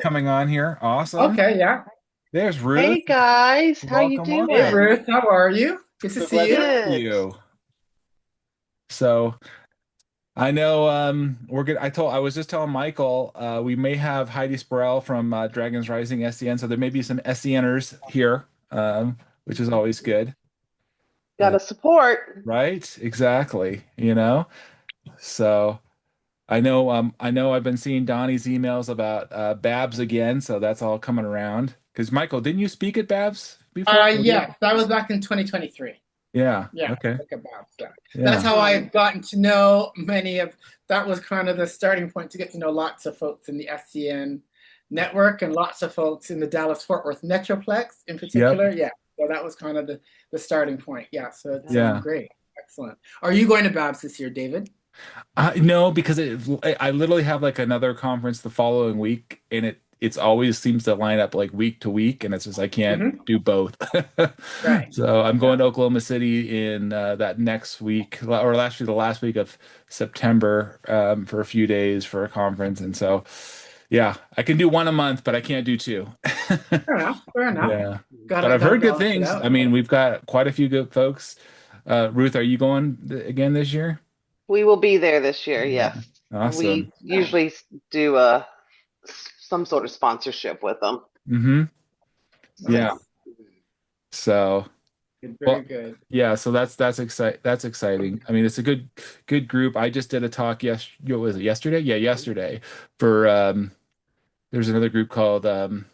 coming on here. Awesome. Okay, yeah. There's Ruth. Hey guys, how you Welcome, Hey welcome. doing? Ruth, how are you? Good to So see glad to you. have Good. you. So I know we're good. I was just telling Michael we may have Heidi Sporell from Dragons Rising SCN, so there may be some SCNers here, which is always good. Uh, Gotta support. right? Exactly. So I know I've been seeing Donnie's emails about Babs again, so that's all coming around. Because Michael, didn't you speak at Babs before? Yeah, that was back in 2023. Yeah. Yeah, Okay. think about that. That's Yeah. how I've gotten to know many of, that was kind of the starting point to get to know lots of folks in the SCN network and lots of folks in the Dallas-Fort Worth Metroplex in Yep. particular. Yeah, so that was kind of the starting point. Yeah, so it's Yeah. great. Excellent. Are you going to Babs this year, David? No, because I literally have like another conference the following week, and it's always seems to line up like week to week, and it's just I can't Hmm. do both. Right. So I'm Yeah. going to Oklahoma City in that next week, or actually the last week of September, for a few days for a conference, and so yeah, I can do one a month, but I can't do two. Fair enough. Fair enough. Yeah, but I've Gotta heard good balance it things. I out. mean, we've got quite a few good folks. Ruth, are you going again this year? We will be there this year, Yeah. yes. Awesome. We usually do some sort of sponsorship with them. Hmm. Yeah. Nice. So, Good, well, very good. yeah. So that's exciting. I mean, it's a good group. I just did a talk what was it, yesterday? Yeah, yesterday for there's another group called oh,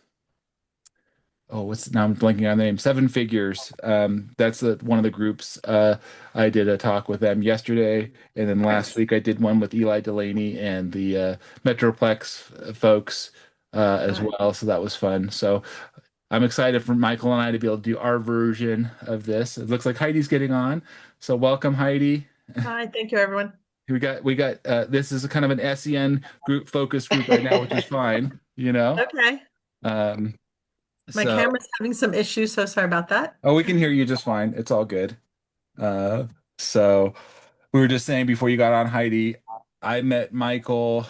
what's now I'm blanking on the name. Seven Figures. That's one of the groups. I did a talk with them yesterday, and then last Nice. week I did one with Eli Delaney and the Metroplex folks as Nice. well. So that was fun. So I'm excited for Michael and I to be able to do our version of this. It looks like Heidi's getting on. So welcome, Heidi. Hi, thank you, everyone. We got this is a kind of an SEN group focus group right now, which is fine, you know. Okay. Um, My so camera's having some issues, so sorry about that. oh, we can hear you just fine. It's all good. So we were just saying before you got on, Heidi, I met Michael,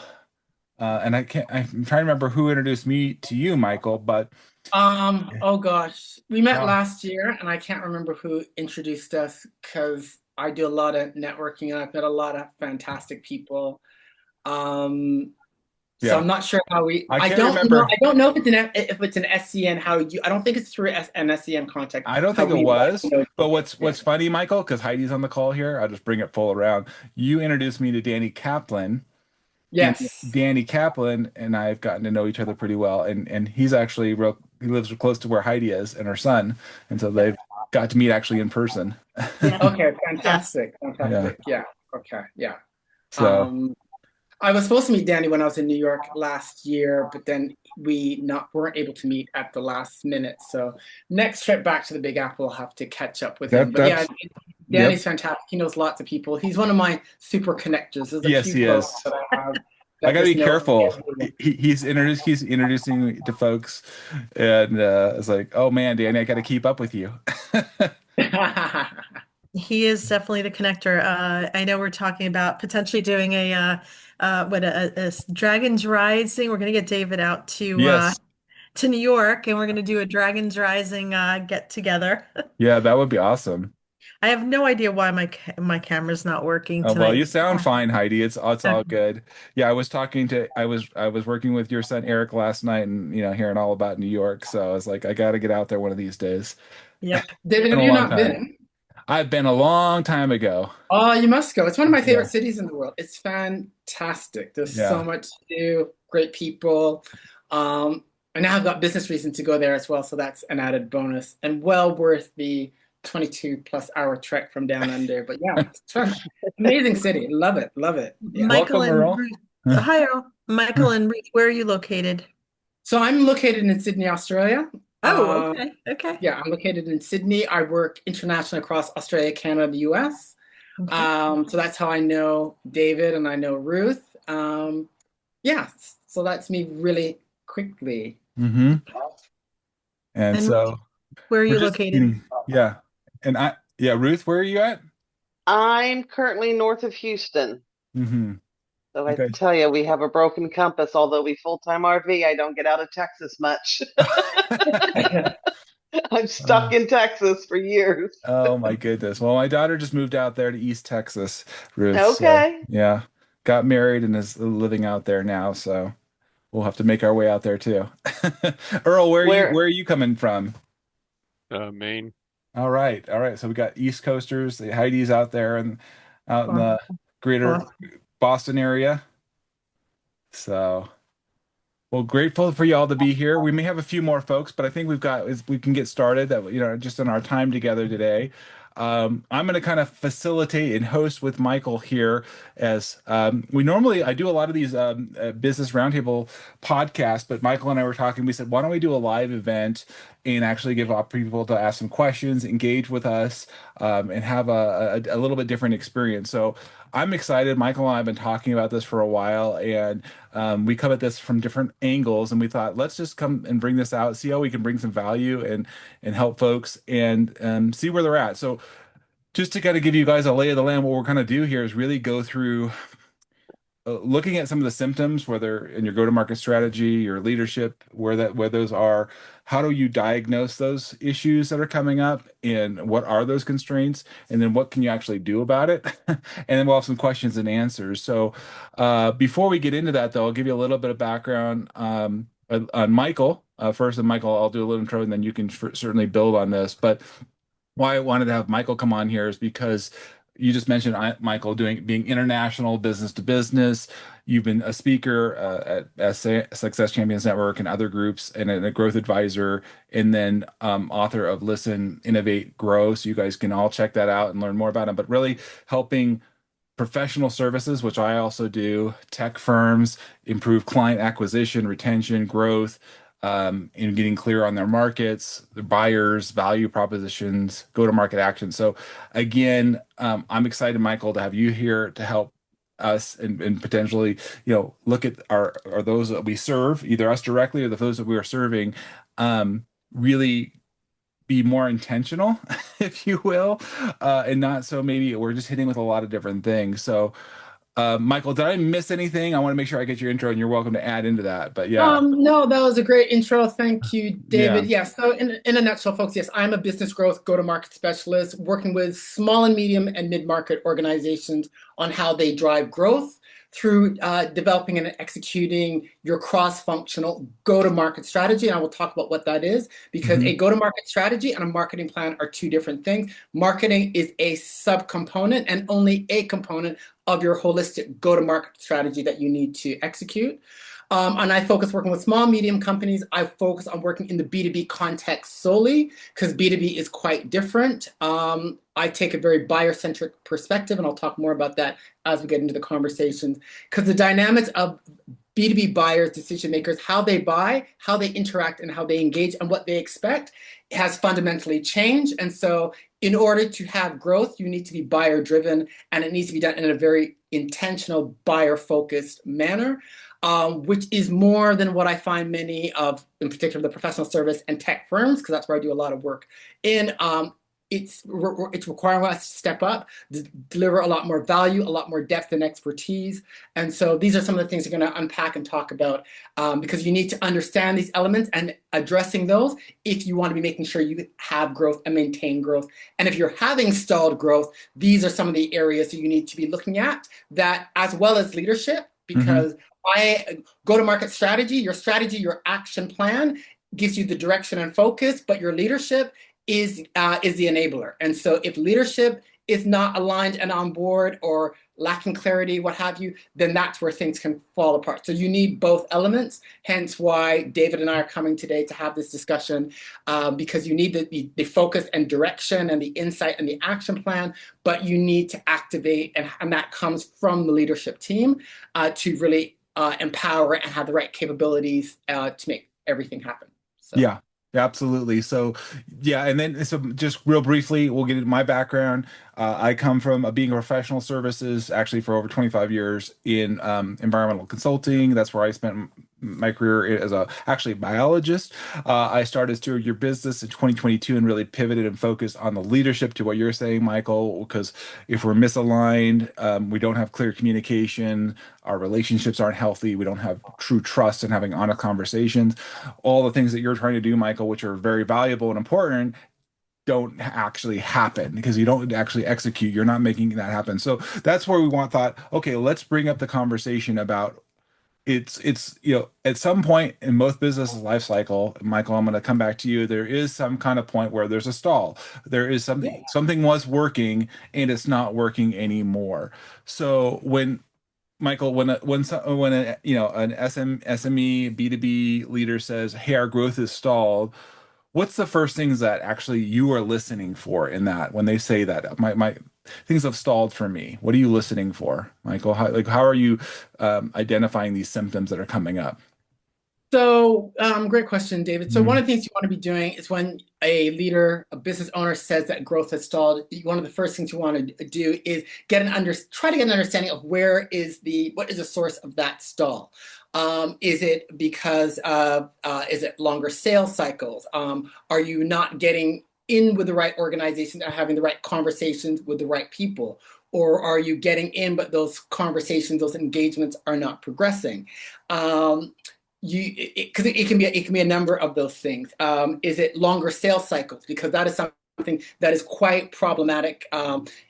and I'm trying to remember who introduced me to you, Michael, but Oh gosh, we met yeah, last year, and I can't remember who introduced us because I do a lot of networking and I've met a lot of fantastic people. Um, so yeah, I'm not sure how we. I I can't don't know. remember. I don't know if it's an SCN. How you? I don't think it's through an SCN contact. I don't How think it we got to was, know each but other. what's Yeah. what's funny, Michael, because Heidi's on the call here, I'll just bring it full around. You introduced me to Danny Kaplan, and Yes. Danny Kaplan and I have gotten to know each other pretty well, and he's actually he lives close to where Heidi is and her son, and so they've got to meet actually in person. Yeah. Okay. Yes. Fantastic. Yeah. Fantastic. Yeah. Okay. Yeah. So, Um, I was supposed to meet Danny when I was in New York last year, but then we not weren't able to meet at the last minute. So next trip back to the Big Apple, I'll have to catch up with him. But yeah, that's yep. Danny's fantastic. He knows lots of people. He's one of my super connectors. There's a Yes, few he folks is. that I have I that gotta just be know careful. everyone. He's introducing me to folks, and it's like, oh man, Danny, I got to keep up with you. He is definitely the connector. I know we're talking about potentially doing a Dragons Rising. We're going to get David out Yes, to New York, and we're going to do a Dragons Rising get together. yeah, that would be awesome. I have no idea why my camera's not working Oh, well, tonight. you sound fine, Heidi. It's all Okay. good. Yeah, I was working with your son Eric last night, and hearing all about New York. So I was like, I got to get out there one of these days. Yep. David, It's been have a you long not time. been? I've been a long time ago. Oh, you must go. It's one of my Yeah, favorite cities in the world. It's fantastic. There's so yeah. much to do, great people. And now I've got business reason to go there as well, so that's an added bonus and well worth the 22 plus hour trek from down under. But yeah, it's fun. Amazing city. Love it. Love it. Yeah. Michael Welcome, and Earl. Ruth. Hi, Earl. Michael and Ruth, where are you located? So I'm located in Sydney, Australia. Oh, Uh, okay. Okay. yeah, I'm located in Sydney. I work internationally across Australia, Canada, the US. Okay. So that's how I know David and I know Ruth. Yeah, so that's me really quickly. Hmm. And And Ruth, so where are we're you just located? getting, yeah. Yeah, Ruth, where are you at? I'm currently north of Houston. Hmm. Though You I guys. tell you, we have a broken compass. Although we full-time RV, I don't get out of Texas much. I'm stuck Oh, in Texas for years. oh my goodness. Well, my daughter just moved out there to East Texas, Ruth. So Okay. yeah, got married and is living out there now. So we'll have to make our way out there too. Earl, Where? where are you coming from? Maine. All right, all right. So we got East Coasters, the Heidi's out there and out in Well, the greater well, Boston area. So well, grateful for y'all to be here. We may have a few more folks, but I think we can get started that just in our time together today. I'm going to kind of facilitate and host with Michael here as we normally I do a lot of these business roundtable podcasts, but Michael and I were talking. We said, why don't we do a live event and actually give up people to ask some questions, engage with us, and have a little bit different experience. So I'm excited. Michael and I have been talking about this for a while, and we come at this from different angles, and we thought, let's just come and bring this out, see how we can bring some value and help folks and see where they're at. So just to kind of give you guys a lay of the land, what we're going to do here is really go through looking at some of the symptoms, whether in your go-to-market strategy, your leadership, where those are, how do you diagnose those issues that are coming up, and what are those constraints, and then what can you actually do about it? And then we'll have some questions and answers. So before we get into that, though, I'll give you a little bit of background on Michael. First, and Michael, I'll do a little intro, and then you can certainly build on this. But why I wanted to have Michael come on here is because you just mentioned Michael being international business to business. You've been a speaker at Success Champions Network and other groups, and a growth advisor, and then author of Listen, Innovate, Grow. So you guys can all check that out and learn more about him. But really helping professional services, which I also do, tech firms, improve client acquisition, retention, growth, and getting clear on their markets, their buyers, value propositions, go-to-market action. So again, I'm excited, Michael, to have you here to help us and potentially, look at are those that we serve, either us directly or those that we are serving, really be more intentional, if you will, and not so maybe we're just hitting with a lot of different things. So, Michael, did I miss anything? I want to make sure I get your intro, and you're welcome to add into that. But yeah, No, that was a great intro. Thank you, David. yeah, Yes, so in a nutshell, folks, yes, I'm a business growth go-to-market specialist working with small and medium and mid-market organizations on how they drive growth through developing and executing your cross-functional go-to-market strategy. And I will talk about what that is, because hmm a go-to-market strategy and a marketing plan are two different things. Marketing is a subcomponent and only a component of your holistic go-to-market strategy that you need to execute. And I focus working with small, medium companies. I focus on working in the B2B context solely because B2B is quite different. I take a very buyer-centric perspective, and I'll talk more about that as we get into the conversations, because the dynamics of B2B buyers, decision makers, how they buy, how they interact, and how they engage, and what they expect has fundamentally changed. And so in order to have growth, you need to be buyer driven, and it needs to be done in a very intentional, buyer focused manner, which is more than what I find many of, in particular, the professional service and tech firms, because that's where I do a lot of work in. It's requiring us to step up, deliver a lot more value, a lot more depth and expertise. And so these are some of the things we're going to unpack and talk about, because you need to understand these elements and addressing those if you want to be making sure you have growth and maintain growth. And if you're having stalled growth, these are some of the areas that you need to be looking at, that as well as leadership, hmm because I go-to-market strategy, your action plan gives you the direction and focus, but your leadership is the enabler. And so if leadership is not aligned and on board, or lacking clarity, what have you, then that's where things can fall apart. So you need both elements, hence why David and I are coming today to have this discussion, because you need the focus and direction and the insight and the action plan, but you need to activate, and that comes from the leadership team, to really empower and have the right capabilities to make everything happen. So. yeah. Absolutely. So, yeah, and then so just real briefly, we'll get into my background. I come from being a professional services, actually for over 25 years in environmental consulting. That's where I spent my career as a actually biologist. I started Steward Your Business in 2022 and really pivoted and focused on the leadership to what you're saying, Michael, because if we're misaligned, we don't have clear communication, our relationships aren't healthy, we don't have true trust and having honest conversations. All the things that you're trying to do, Michael, which are very valuable and important, don't actually happen because you don't actually execute. You're not making that happen. So that's where we want thought, okay, let's bring up the conversation about it's at some point in most businesses life cycle, Michael, I'm going to come back to you. There is some kind of point where there's a stall. There is something was working and it's not working anymore. So when Michael, when a, an SME B2B leader says, "Hey, our growth is stalled," what's the first things that actually you are listening for in that when they say that my things have stalled for me? What are you listening for, Michael? How are you identifying these symptoms that are coming up? So, great question, David. So, one Mhm. of the things you want to be doing is when a leader, a business owner says that growth has stalled, one of the first things you want to do is try to get an understanding of what is the source of that stall. Is it because of, is it longer sales cycles? Are you not getting in with the right organization or having the right conversations with the right people? Or are you getting in, but those conversations, those engagements are not progressing? Because it can be a number of those things. Is it longer sales cycles? Because that is something that is quite problematic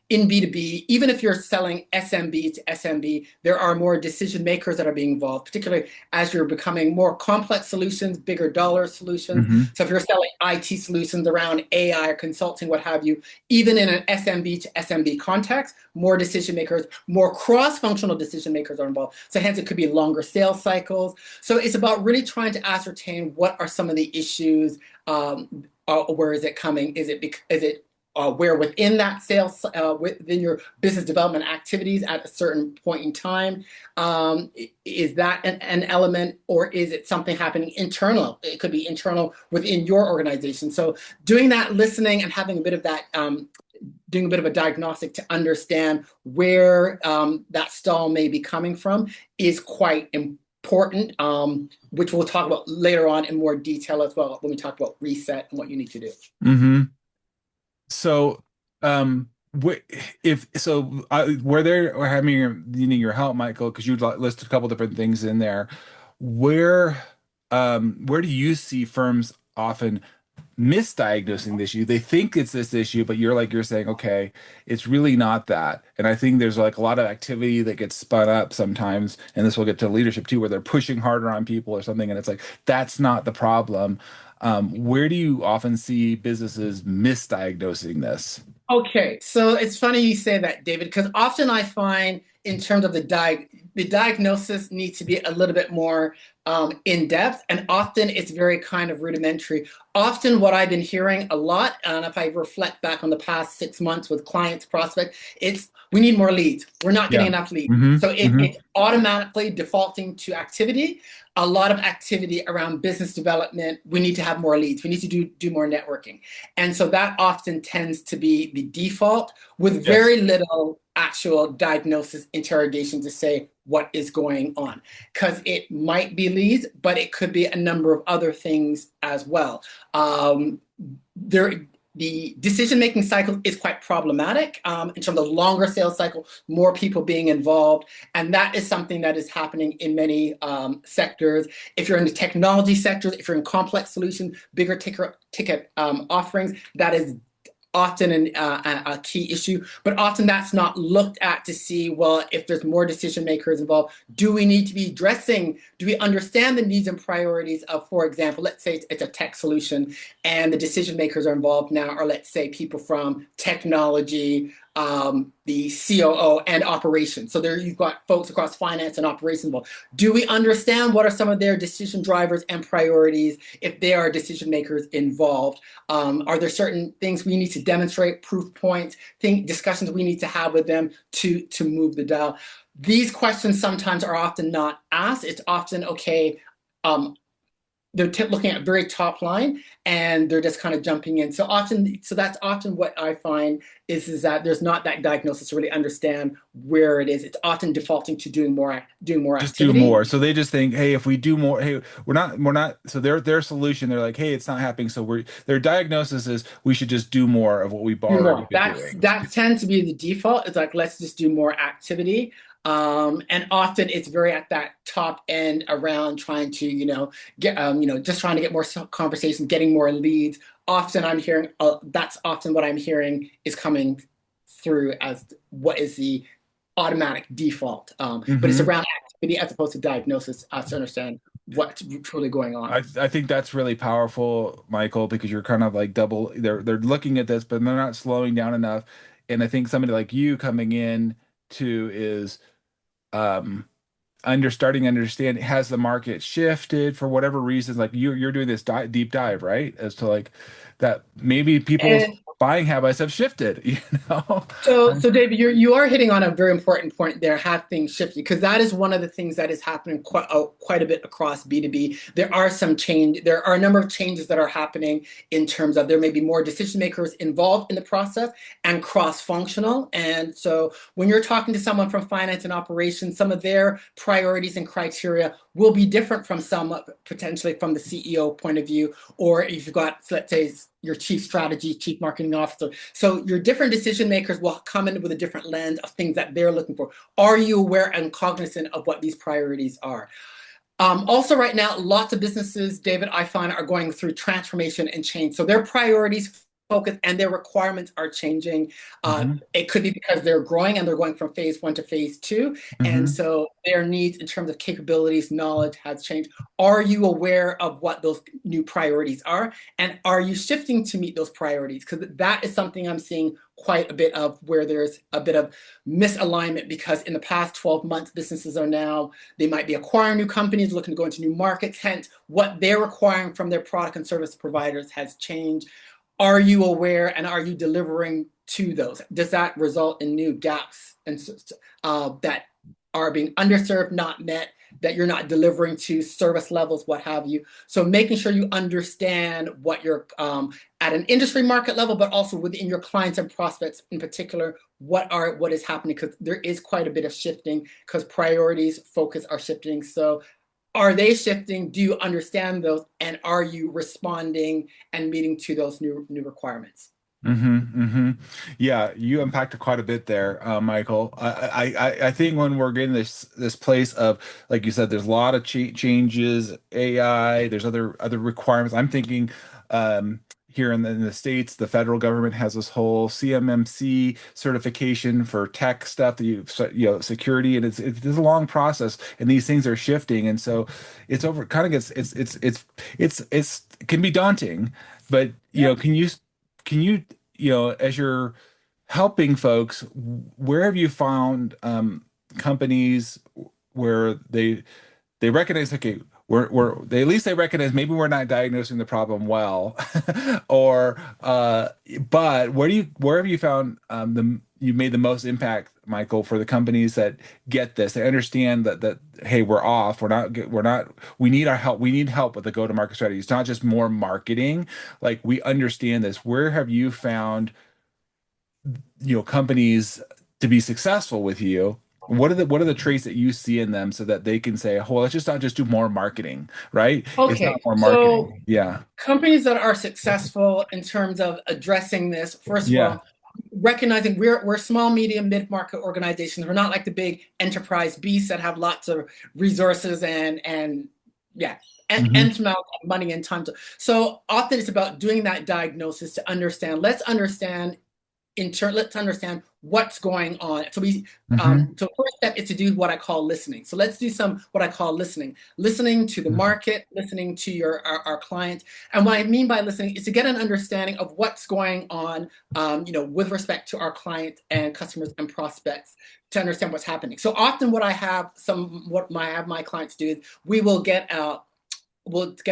in B2B. Even if you're selling SMB to SMB, there are more decision makers that are being involved, particularly as you're becoming more complex solutions, bigger dollar solutions. Hmm. So if you're selling IT solutions around AI or consulting, what have you, even in an SMB to SMB context, more decision makers, more cross-functional decision makers are involved. So hence it could be longer sales cycles. So it's about really trying to ascertain what are some of the issues. Where is it coming? Is it where within that sales, within your business development activities at a certain point in time, is that an element, or is it something happening internal? It could be internal within your organization. So doing that listening and having a bit of that, doing a bit of a diagnostic to understand where that stall may be coming from is quite important, which we'll talk about later on in more detail as well when we talk about reset and what you need to do. Hmm. So, if so, where they're or needing your help, Michael, because you listed a couple different things in there. Where, where do you see firms often misdiagnosing the issue? They think it's this issue, but you're saying, okay, it's really not that. And I think there's like a lot of activity that gets spun up sometimes, and this will get to leadership too, where they're pushing harder on people or something, and it's like that's not the problem. Where do you often see businesses misdiagnosing this? Okay, so it's funny you say that, David, because often I find in terms of the diagnosis needs to be a little bit more in depth, and often it's very kind of rudimentary. Often, what I've been hearing a lot, and if I reflect back on the past 6 months with clients, prospects, it's we need more leads. We're not getting Yeah. enough leads. Hmm. So Hmm. it's automatically defaulting to activity. A lot of activity around business development. We need to have more leads. We need to do more networking. And so that often tends to be the default with Yes. very little actual diagnosis interrogation to say what is going on. Because it might be leads, but it could be a number of other things as well. The decision-making cycle is quite problematic in terms of longer sales cycle, more people being involved. And that is something that is happening in many sectors. If you're in the technology sectors, if you're in complex solutions, bigger ticket offerings, that is often a key issue, but often that's not looked at to see, well, if there's more decision makers involved, do we need to be do we understand the needs and priorities of, for example, let's say it's a tech solution and the decision makers are involved now, or let's say people from technology, the COO and operations. So there you've got folks across finance and operations involved. Do we understand what are some of their decision drivers and priorities if they are decision makers involved? Are there certain things we need to demonstrate, proof points, discussions we need to have with them to move the dial? These questions sometimes are often not asked. It's often, okay, they're looking at very top line and they're just kind of jumping in. So that's often what I find is that there's not that diagnosis to really understand where it is. It's often defaulting to doing more Just do activity. more. So they just think, hey, if we do more, hey, we're not. So their solution, they're like, hey, it's not happening. So their diagnosis is we should just do more of what we've Do already more. been doing. That tends to be the default. It's like, let's just do more activity. And often it's very at that top end around trying to, get, just trying to get more conversations, getting more leads. Often I'm hearing, that's often what I'm hearing is coming through as what is the automatic default. But it's around activity as opposed to diagnosis to understand what's truly going on. I think that's really powerful, Michael, because you're kind of like they're looking at this, but they're not slowing down enough. And I think somebody like you coming in to is starting to understand, has the market shifted for whatever reasons? Like you're doing this deep dive, right? As to like that maybe people's And buying habits have shifted, you know? so David, you are hitting on a very important point there. Have things shifted? Because that is one of the things that is happening quite a bit across B2B. There are a number of changes that are happening in terms of there may be more decision makers involved in the process and cross-functional. And so when you're talking to someone from finance and operations, some of their priorities and criteria will be different from some potentially from the CEO point of view, or if you've got, let's say, your chief strategy, chief marketing officer. So your different decision makers will come in with a different lens of things that they're looking for. Are you aware and cognizant of what these priorities are? Also right now, lots of businesses, David, I find are going through transformation and change. So their priorities focus and their requirements are changing. It could be because they're growing and they're going from phase 1 to phase 2. And so their needs in terms of capabilities, knowledge has changed. Are you aware of what those new priorities are? And are you shifting to meet those priorities? Because that is something I'm seeing quite a bit of, where there's a bit of misalignment, because in the past 12 months, businesses are now, they might be acquiring new companies, looking to go into new markets. Hence, what they're requiring from their product and service providers has changed. Are you aware and are you delivering to those? Does that result in new gaps and that are being underserved, not met, that you're not delivering to service levels, what have you? So making sure you understand what you're at an industry market level, but also within your clients and prospects in particular, what is happening, because there is quite a bit of shifting because priorities, focus are shifting. So are they shifting? Do you understand those? And are you responding and meeting to those new requirements? Yeah, you unpacked quite a bit there, Michael. I think when we're getting this place of, like you said, there's a lot of changes, AI, there's other requirements. I'm thinking here in the States, the federal government has this whole CMMC certification for tech stuff that security, and it's a long process, and these things are shifting, and so it's over. Kind of gets it's can be daunting, but can you as you're helping folks, where have you found companies where they recognize, okay, they at least they recognize maybe we're not diagnosing the problem well, or but where have you found you made the most impact, Michael, for the companies that get this? They understand that hey, we're off, we need our help, we need help with the go-to-market strategy. It's not just more marketing. Like, we understand this. Where have you found companies to be successful with you? What are the traits that you see in them so that they can say, oh, let's just not just do more marketing, right? It's not Okay, more so marketing. Yeah. companies that are successful in terms of addressing this, first of Yeah. all, recognizing we're small, medium, mid-market organizations. We're not like the big enterprise beasts that have lots of resources and yeah, and amount of money and time to. So often it's about doing that diagnosis to understand. Let's understand what's going on. So so first step is to do what I call listening. So let's do what I call listening to the market, listening to our clients. And what I mean by listening is to get an understanding of what's going on, with respect to our clients and customers and prospects, to understand what's happening. So often what I have my clients do is we'll get a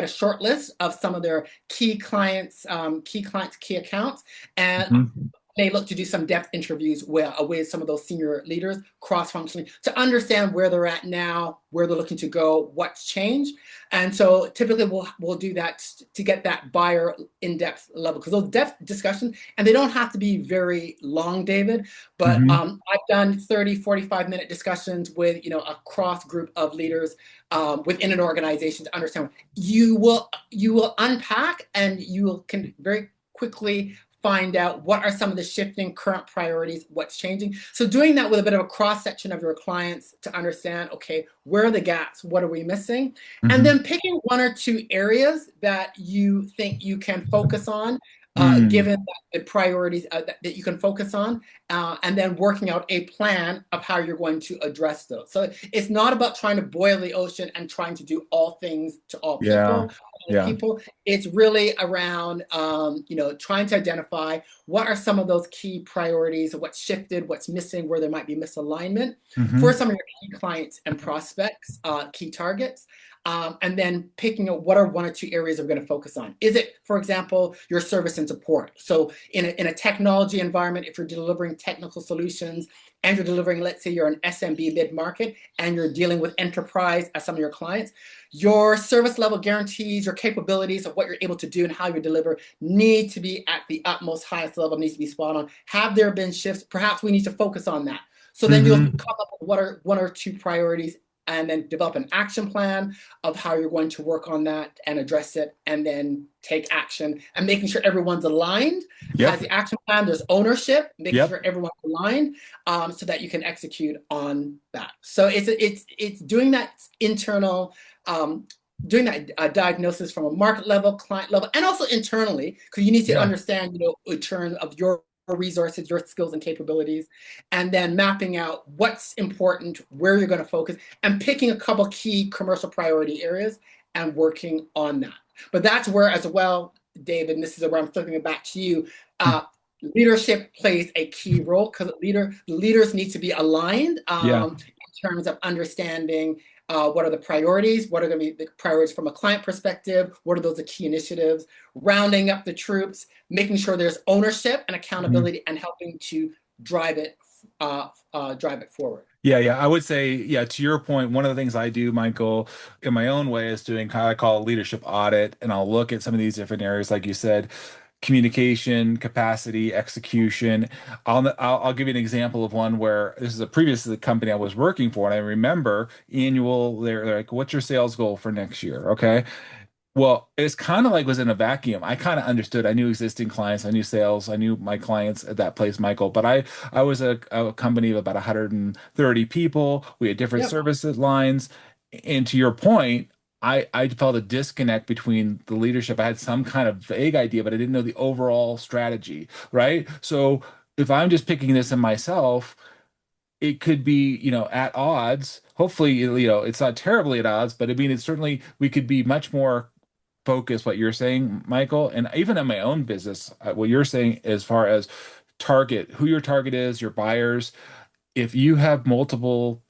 short list of some of their key clients, key accounts, and may look to do some depth interviews with some of those senior leaders cross-functionally to understand where they're at now, where they're looking to go, what's changed. And so typically we'll do that to get that buyer in-depth level, because those depth discussions, and they don't have to be very long, David, but I've done 30, 45-minute discussions with, a cross group of leaders within an organization to understand. You will unpack, and can very quickly find out what are some of the shifting current priorities, what's changing. So doing that with a bit of a cross section of your clients to understand, okay, where are the gaps? What are we missing? And then picking one or two areas that you think you can focus on, given the priorities that you can focus on, and then working out a plan of how you're going to address those. So it's not about trying to boil the ocean and trying to do all things to all people. It's really around, trying to identify what are some of those key priorities, what's shifted, what's missing, where there might be misalignment for some of your key clients and prospects, key targets. And then picking out what are one or two areas we're going to focus on. Is it, for example, your service and support? So in a technology environment, if you're delivering technical solutions and you're delivering, let's say you're an SMB mid-market and you're dealing with enterprise as some of your clients, your service level guarantees, your capabilities of what you're able to do and how you deliver need to be at the utmost highest level, needs to be spot on. Have there been shifts? Perhaps we need to focus on that. So then you'll come up with what are one or two priorities, and then develop an action plan of how you're going to work on that and address it, and then take action, and making sure everyone's aligned. Has the action plan, there's ownership, making sure everyone's aligned, so that you can execute on that. So it's doing that internal, doing that diagnosis from a market level, client level, and also internally, because you need to understand, in terms of your resources, your skills and capabilities, and then mapping out what's important, where you're going to focus, and picking a couple key commercial priority areas and working on that. But that's where, as well, David, and this is where I'm flipping it back to you, leadership plays a key role, because leaders need to be aligned in terms of understanding what are the priorities, what are going to be the priorities from a client perspective, what are those key initiatives, rounding up the troops, making sure there's ownership and accountability, and helping to drive it forward. I would say, to your point, one of the things I do, Michael, in my own way, is doing kind of, I call a leadership audit, and I'll look at some of these different areas, like you said, communication, capacity, execution. I'll give you an example of one where this is a previous company I was working for, and I remember they're like, "What's your sales goal for next year?" Okay. Well, it's kind of like was in a vacuum. I kind of understood. I knew existing clients, I knew sales, I knew my clients at that place, Michael. But I was a company of about 130 people. We had different services lines. And to your point, I felt a disconnect between the leadership. I had some kind of vague idea, but I didn't know the overall strategy, right? So if I'm just picking this in myself, it could be, at odds. Hopefully, it's not terribly at odds, but I mean, it's certainly, we could be much more focused, what you're saying, Michael, and even in my own business, what you're saying as far as who your target is, your buyers. If you have multiple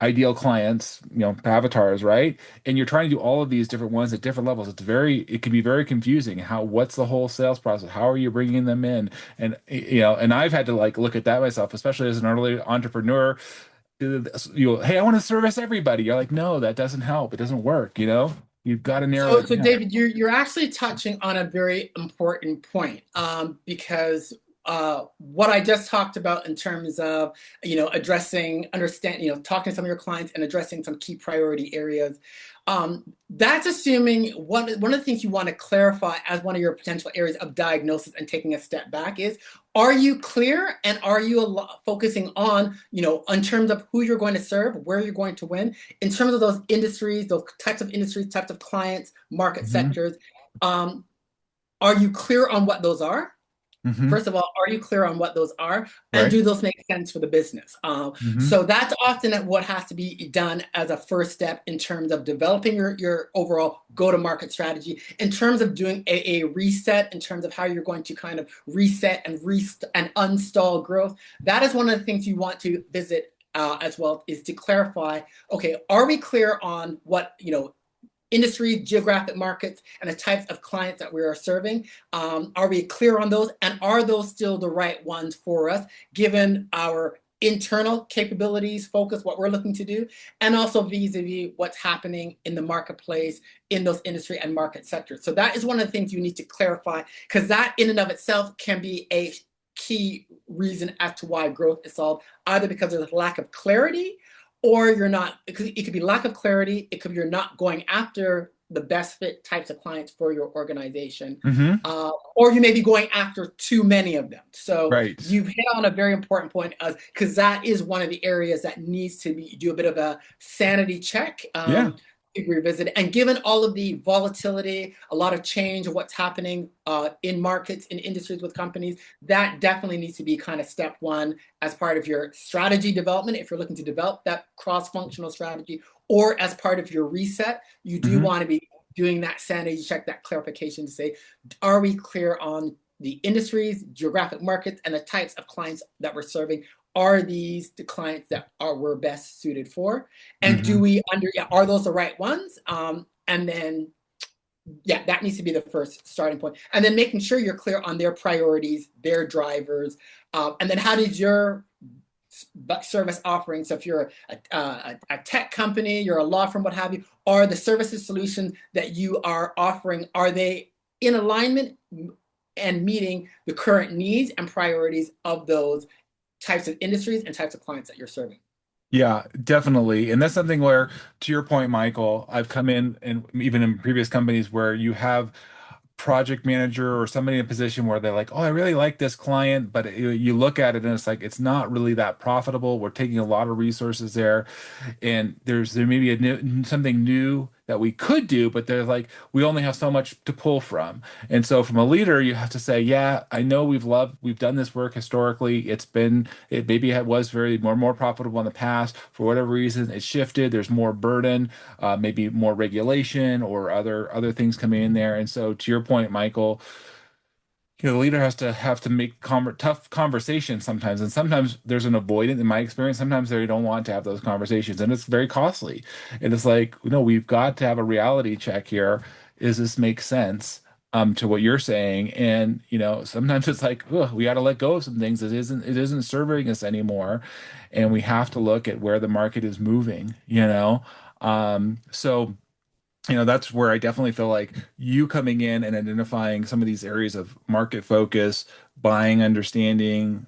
ideal clients, avatars, right? And you're trying to do all of these different ones at different levels. It can be very confusing. What's the whole sales process? How are you bringing them in? And, and I've had to look at that myself, especially as an early entrepreneur. Hey, I want to service everybody. You're like, no, that doesn't help. It doesn't work. You've got to narrow it So down. David, you're actually touching on a very important point, because what I just talked about in terms of, addressing, talking to some of your clients and addressing some key priority areas, that's assuming one of the things you want to clarify as one of your potential areas of diagnosis and taking a step back is, are you clear, and are you focusing on, in terms of who you're going to serve, where you're going to win, in terms of those industries, those types of clients, market sectors, are you clear on what those are? First of all, are you clear on what those are? And do those make sense for the business? So that's often what has to be done as a first step in terms of developing your overall go-to-market strategy, in terms of doing a reset, in terms of how you're going to kind of reset and unstall growth. That is one of the things you want to visit as well, is to clarify, okay, are we clear on what, industry, geographic markets, and the types of clients that we are serving. Are we clear on those? And are those still the right ones for us, given our internal capabilities, focus, what we're looking to do, and also vis-a-vis what's happening in the marketplace in those industry and market sectors. So that is one of the things you need to clarify, because that in and of itself can be a key reason as to why growth is solved, either because there's a lack of clarity, or you're not, it could be lack of clarity, it could be you're not going after the best fit types of clients for your organization, or you may be going after too many of them. So you've hit on a very important point, because that is one of the areas that needs to do a bit of a sanity check. To revisit. And given all of the volatility, a lot of change of what's happening in markets, in industries with companies, that definitely needs to be kind of step one as part of your strategy development. If you're looking to develop that cross-functional strategy, or as part of your reset, you do want to be doing that sanity check, that clarification to say, are we clear on the industries, geographic markets, and the types of clients that we're serving? Are these the clients that we're best suited for? And do we are those the right ones? And then, that needs to be the first starting point. And then making sure you're clear on their priorities, their drivers, and then how does your service offering, so if you're a tech company, you're a law firm, what have you, are the services solutions that you are offering, are they in alignment and meeting the current needs and priorities of those types of industries and types of clients that you're serving? Yeah, definitely. And that's something where, to your point, Michael, I've come in, and even in previous companies where you have project manager or somebody in a position where they're like, oh, I really like this client, but you look at it and it's like, it's not really that profitable. We're taking a lot of resources there, and there may be something new that we could do, but they're like, we only have so much to pull from. And so from a leader, you have to say, yeah, I know we've done this work historically. It was very more profitable in the past. For whatever reason, it shifted. There's more burden, maybe more regulation or other things coming in there. And so to your point, Michael, the leader has to make tough conversations sometimes, and sometimes there's an avoidance. In my experience, sometimes they don't want to have those conversations, and it's very costly. And it's like, we've got to have a reality check here. Does this make sense to what you're saying? And sometimes it's like, we got to let go of some things. It isn't serving us anymore, and we have to look at where the market is moving. So. That's where I definitely feel like you coming in and identifying some of these areas of market focus, buying understanding,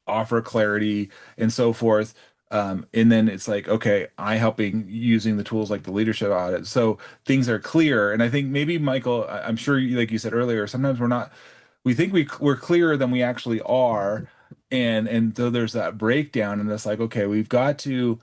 offer clarity, and so forth. And then it's like, okay, I helping using the tools like the leadership audit. So things are clear. And I think maybe, Michael, I'm sure, like you said earlier, sometimes we think we're clearer than we actually are. And so there's that breakdown, and it's like, okay, we've got to.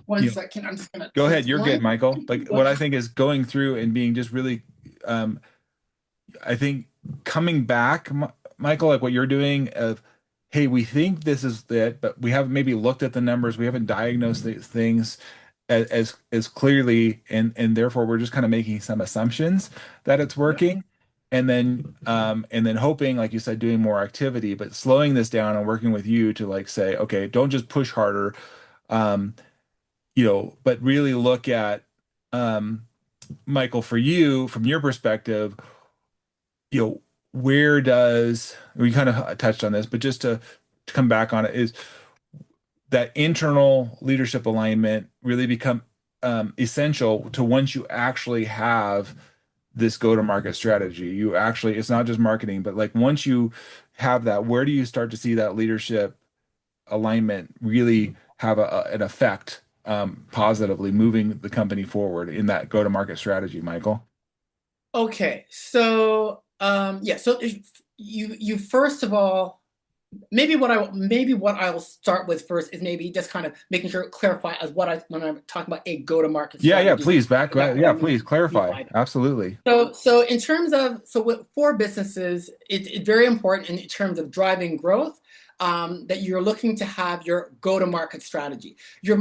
One second, I'm just gonna go ahead. You're good, Michael. Like, what I think is going through and being just really, I think coming back, Michael, like what you're doing of, hey, we think this is it, but we haven't maybe looked at the numbers. We haven't diagnosed these things as clearly, and therefore we're just kind of making some assumptions that it's working. And then hoping, like you said, doing more activity, but slowing this down and working with you to like say, okay, don't just push harder. But really look at, Michael, for you, from your perspective, where does, we kind of touched on this, but just to come back on it, is that internal leadership alignment really become essential to once you actually have this go-to-market strategy? It's not just marketing, but like once you have that, where do you start to see that leadership alignment really have an effect? Positively moving the company forward in that go-to-market strategy, Michael? Okay, so so you first of all, maybe what I will start with first is maybe just kind of making sure clarify when I'm talking about a go-to-market strategy. Yeah, please please clarify. Absolutely. So in terms of for businesses, it's very important in terms of driving growth. That you're looking to have your go-to-market strategy. Your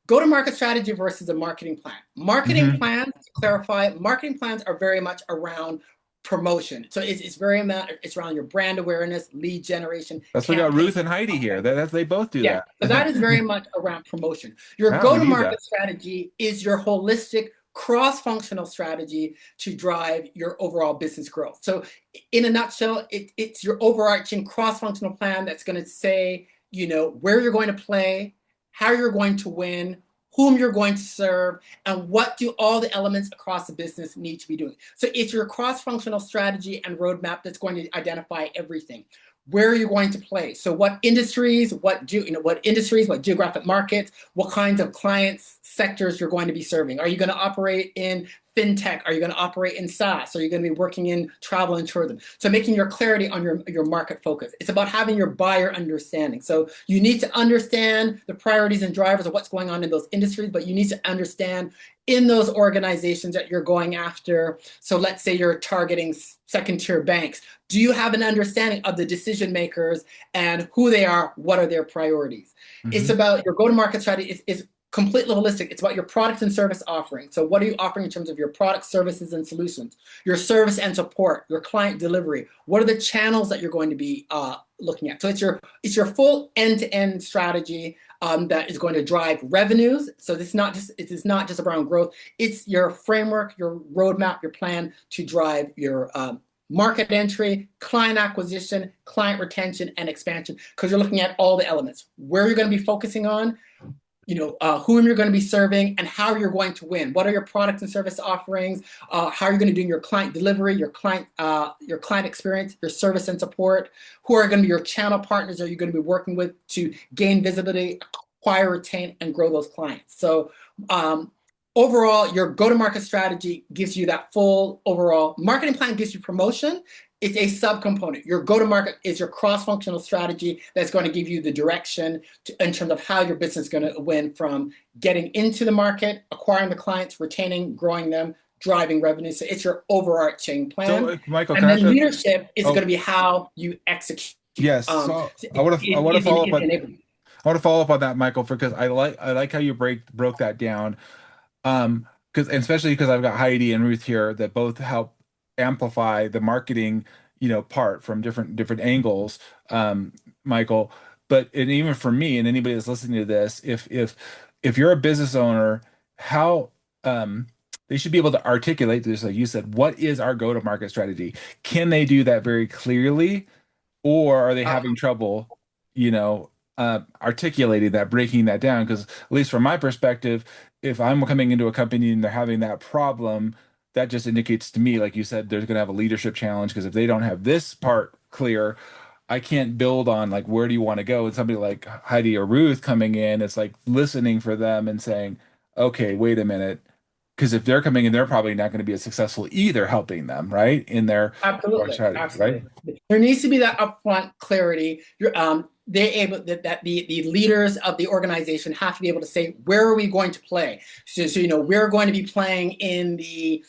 go-to-market strategy versus a marketing plan. Marketing plans, to clarify, marketing plans are very much around promotion. So it's around your brand awareness, lead generation. That's what we got Ruth and Heidi here. They both do that. So that is very much around promotion. Your go-to-market strategy is your holistic cross-functional strategy to drive your overall business growth. So in a nutshell, it's your overarching cross-functional plan that's going to say, where you're going to play, how you're going to win, whom you're going to serve, and what do all the elements across the business need to be doing. So it's your cross-functional strategy and roadmap that's going to identify everything. Where are you going to play? So what industries, what geographic markets, what kinds of clients, sectors you're going to be serving? Are you going to operate in fintech? Are you going to operate in SaaS? Are you going to be working in travel and tourism? So making your clarity on your market focus. It's about having your buyer understanding. So you need to understand the priorities and drivers of what's going on in those industries, but you need to understand in those organizations that you're going after. So let's say you're targeting second-tier banks. Do you have an understanding of the decision makers and who they are? What are their priorities? Mm-hmm. It's about your go-to-market strategy is completely holistic. It's about your product and service offering. So what are you offering in terms of your product, services, and solutions, your service and support, your client delivery? What are the channels that you're going to be looking at? So it's your full end-to-end strategy that is going to drive revenues. So this is not just around growth. It's your framework, your roadmap, your plan to drive your market entry, client acquisition, client retention, and expansion, because you're looking at all the elements. Where you're going to be focusing on, whom you're going to be serving, and how you're going to win. What are your products and service offerings? How are you going to do your client delivery, your client experience, your service and support? Who are going to be your channel partners? Are you going to be working with to gain visibility, acquire, retain, and grow those clients? So overall, your go-to-market strategy gives you that full overall. Marketing plan gives you promotion. It's a subcomponent. Your go-to-market is your cross-functional strategy that's going to give you the direction in terms of how your business is going to win, from getting into the market, acquiring the clients, retaining, growing them, driving revenue. So it's your overarching plan. So, Michael, and then leadership is going to be how you execute. Yes. So I want to follow up on. I want to follow up on that, Michael, because I like how you broke that down. Especially because I've got Heidi and Ruth here that both help amplify the marketing, part from different angles, Michael. And even for me and anybody that's listening to this, if you're a business owner, how they should be able to articulate this, like you said, what is our go-to-market strategy? Can they do that very clearly, or are they having trouble, articulating that, breaking that down? Because at least from my perspective, if I'm coming into a company and they're having that problem, that just indicates to me, like you said, there's going to have a leadership challenge, because if they don't have this part clear, I can't build on, like, where do you want to go? And somebody like Heidi or Ruth coming in, it's like listening for them and saying, okay, wait a minute. Because if they're coming in, they're probably not going to be as successful either, helping them, right? In their strategy, absolutely. Right? There needs to be that upfront clarity. The leaders of the organization have to be able to say, where are we going to play? So we're going to be playing in the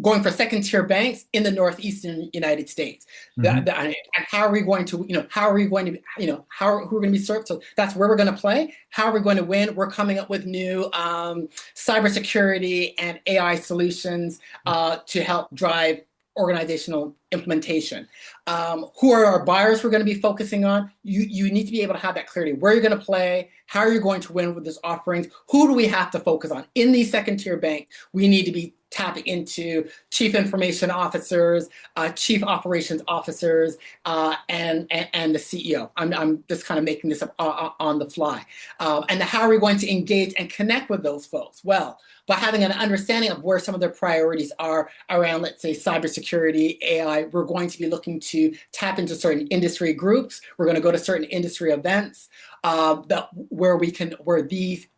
going for second-tier banks in the northeastern United States. Mm-hmm. And how are we going to, who are we going to be served? So that's where we're going to play. How are we going to win? We're coming up with new cybersecurity and AI solutions to help drive organizational implementation. Who are our buyers we're going to be focusing on? You need to be able to have that clarity. Where you're going to play, how are you going to win with these offerings? Who do we have to focus on? In these second-tier banks, we need to be tapping into chief information officers, chief operations officers, and the CEO. I'm just kind of making this up on the fly. And how are we going to engage and connect with those folks? Well, by having an understanding of where some of their priorities are around, let's say, cybersecurity, AI, we're going to be looking to tap into certain industry groups. We're going to go to certain industry events where these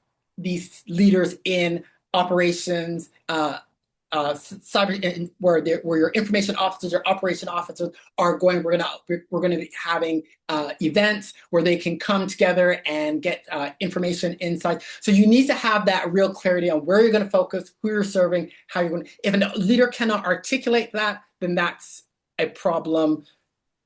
we're in operations, cyber, where your information officers or operation officers are going. We're going to be having events where they can come together and get information, insights. So you need to have that real clarity on where you're going to focus, who you're serving, how you're going. If a leader cannot articulate that, then that's a problem.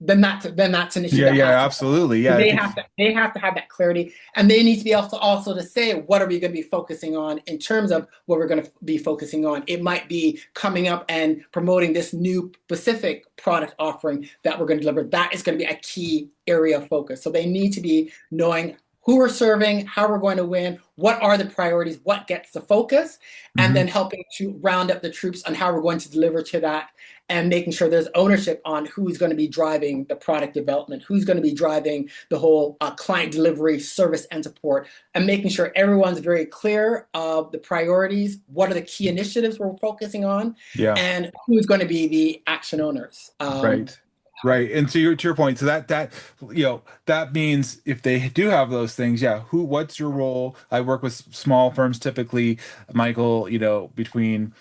Then that's an issue. Yeah, absolutely. Yeah, they have to have that clarity, and they need to be able to also to say, what are we going to be focusing on in terms of what we're going to be focusing on. It might be coming up and promoting this new specific product offering that we're going to deliver. That is going to be a key area of focus. So they need to be knowing who we're serving, how we're going to win, what are the priorities, what gets the focus, and then helping to round up the troops on how we're going to deliver to that, and making sure there's ownership on who's going to be driving the product development, who's going to be driving the whole client delivery, service, and support, and making sure everyone's very clear of the priorities, what are the key initiatives we're focusing on, Yeah. and who's going to be the action owners. Right. Right. And to your point, so that that means if they do have those things, yeah, what's your role? I work with small firms typically, Michael, between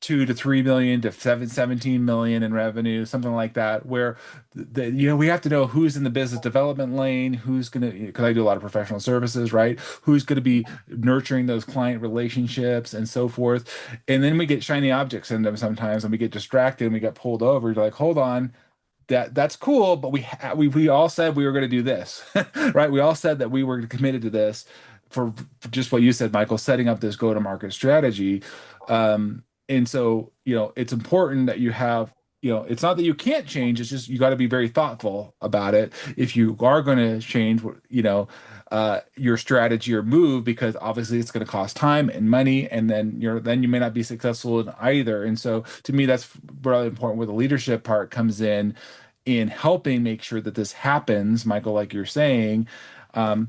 2 to 3 million to 17 million in revenue, something like that, where we have to know who's in the business development lane, who's going to, because I do a lot of professional services, right? Who's going to be nurturing those client relationships and so forth. And then we get shiny objects in them sometimes and we get distracted and we get pulled over. You're like, hold on, that's cool, but we all said we were going to do this, right? We all said that we were committed to this for just what you said, Michael, setting up this go-to-market strategy. And so, it's important that you have, it's not that you can't change, it's just you got to be very thoughtful about it if you are going to change, your strategy or move, because obviously it's going to cost time and money, and then you may not be successful in either. And so to me, that's really important where the leadership part comes in helping make sure that this happens, Michael, like you're saying,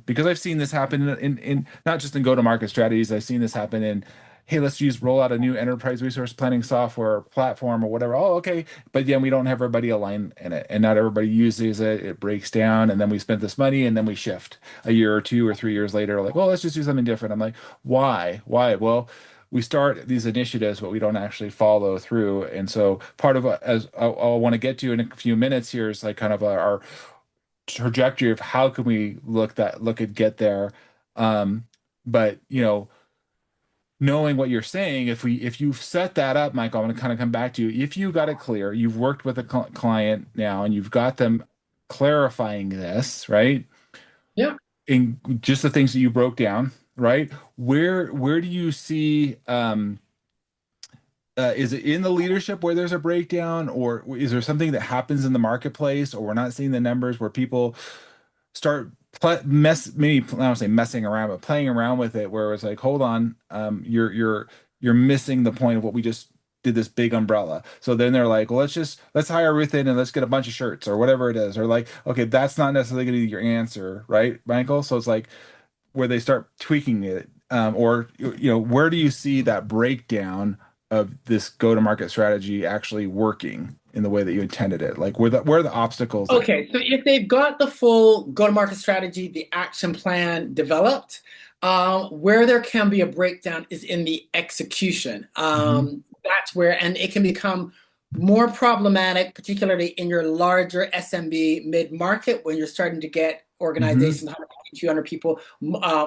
because I've seen this happen in not just in go-to-market strategies. I've seen this happen in, hey, let's roll out a new enterprise resource planning software platform or whatever. Oh, okay. But then we don't have everybody aligned in it, and not everybody uses it. It breaks down, and then we spent this money, and then we shift a year or 2 or 3 years later, like, well, let's just do something different. I'm like, why? Why? Well, we start these initiatives, but we don't actually follow through. And so part of as I want to get to in a few minutes here is like kind of our trajectory of how can we look at get there. But knowing what you're saying, if you've set that up, Michael, I'm going to kind of come back to you. If you got it clear, you've worked with a client now, and you've got them clarifying this, right? Yeah. In just the things that you broke down, right? Where do you see? Is it in the leadership where there's a breakdown, or is there something that happens in the marketplace, or we're not seeing the numbers where people start maybe I don't say messing around, but playing around with it, where it's like, hold on, you're missing the point of what we just did, this big umbrella. So then they're like, well, let's hire Ruth in and let's get a bunch of shirts or whatever it is, or like, okay, that's not necessarily going to be your answer, right, Michael? So it's like where they start tweaking it, or where do you see that breakdown of this go-to-market strategy actually working in the way that you intended it? Like where are the obstacles? Okay, so if they've got the full go-to-market strategy, the action plan developed, where there can be a breakdown is in the execution. That's where, and it can become more problematic, particularly in your larger SMB mid-market, when you're starting to get organizations, 150, 200 people,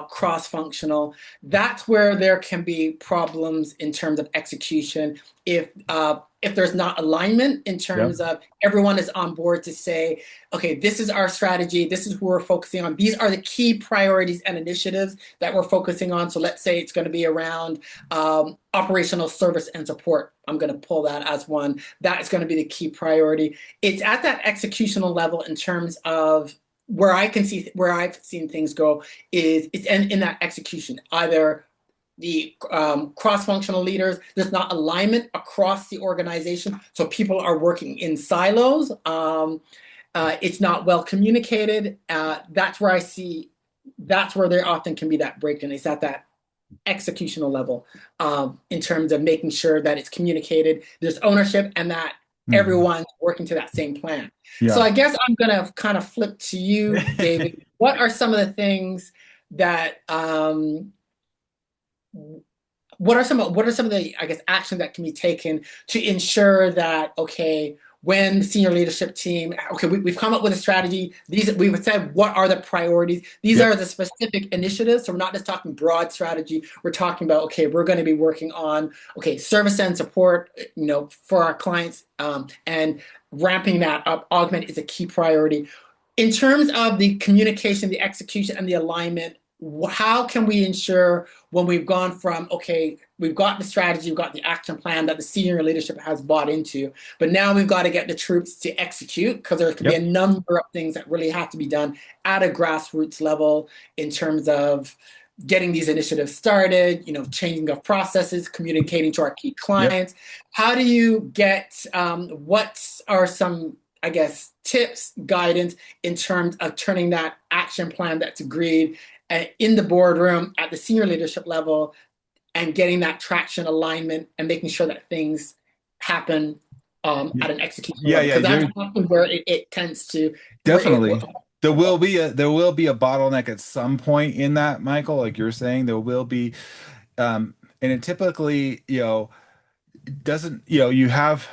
cross-functional. That's where there can be problems in terms of execution. If there's not alignment in terms of everyone is on board to say, okay, this is our strategy, this is who we're focusing on, these are the key priorities and initiatives that we're focusing on. So let's say it's going to be around operational service and support. I'm going to pull that as one. That is going to be the key priority. It's at that executional level in terms of where I've seen things go is it's in that execution. Either the cross-functional leaders, there's not alignment across the organization, so people are working in silos. It's not well communicated. That's where there often can be that breakdown. It's at that executional level, in terms of making sure that it's communicated, there's ownership, and that everyone's working to that same plan. So I guess I'm going to kind of flip to you, David. What are some of the things that what are some of the, I guess, action that can be taken to ensure that, okay, when the senior leadership team, okay, we've come up with a strategy, we've said what are the priorities, these are the specific initiatives, so we're not just talking broad strategy, we're talking about, okay, we're going to be working on, okay, service and support, for our clients, and ramping that up, augment is a key priority. In terms of the communication, the execution, and the alignment, how can we ensure when we've gone from, okay, we've got the strategy, we've got the action plan that the senior leadership has bought into, but now we've got to get the troops to execute, because there could be a number of things that really have to be done at a grassroots level in terms of getting these initiatives started, changing of processes, communicating to our key clients. How do you get, what are some, I guess, tips, guidance in terms of turning that action plan that's agreed in the boardroom at the senior leadership level and getting that traction, alignment, and making sure that things happen at an execution level? Because that's often where it tends to definitely. There will be a bottleneck at some point in that, Michael, like you're saying. There will be, and it typically, doesn't, you have.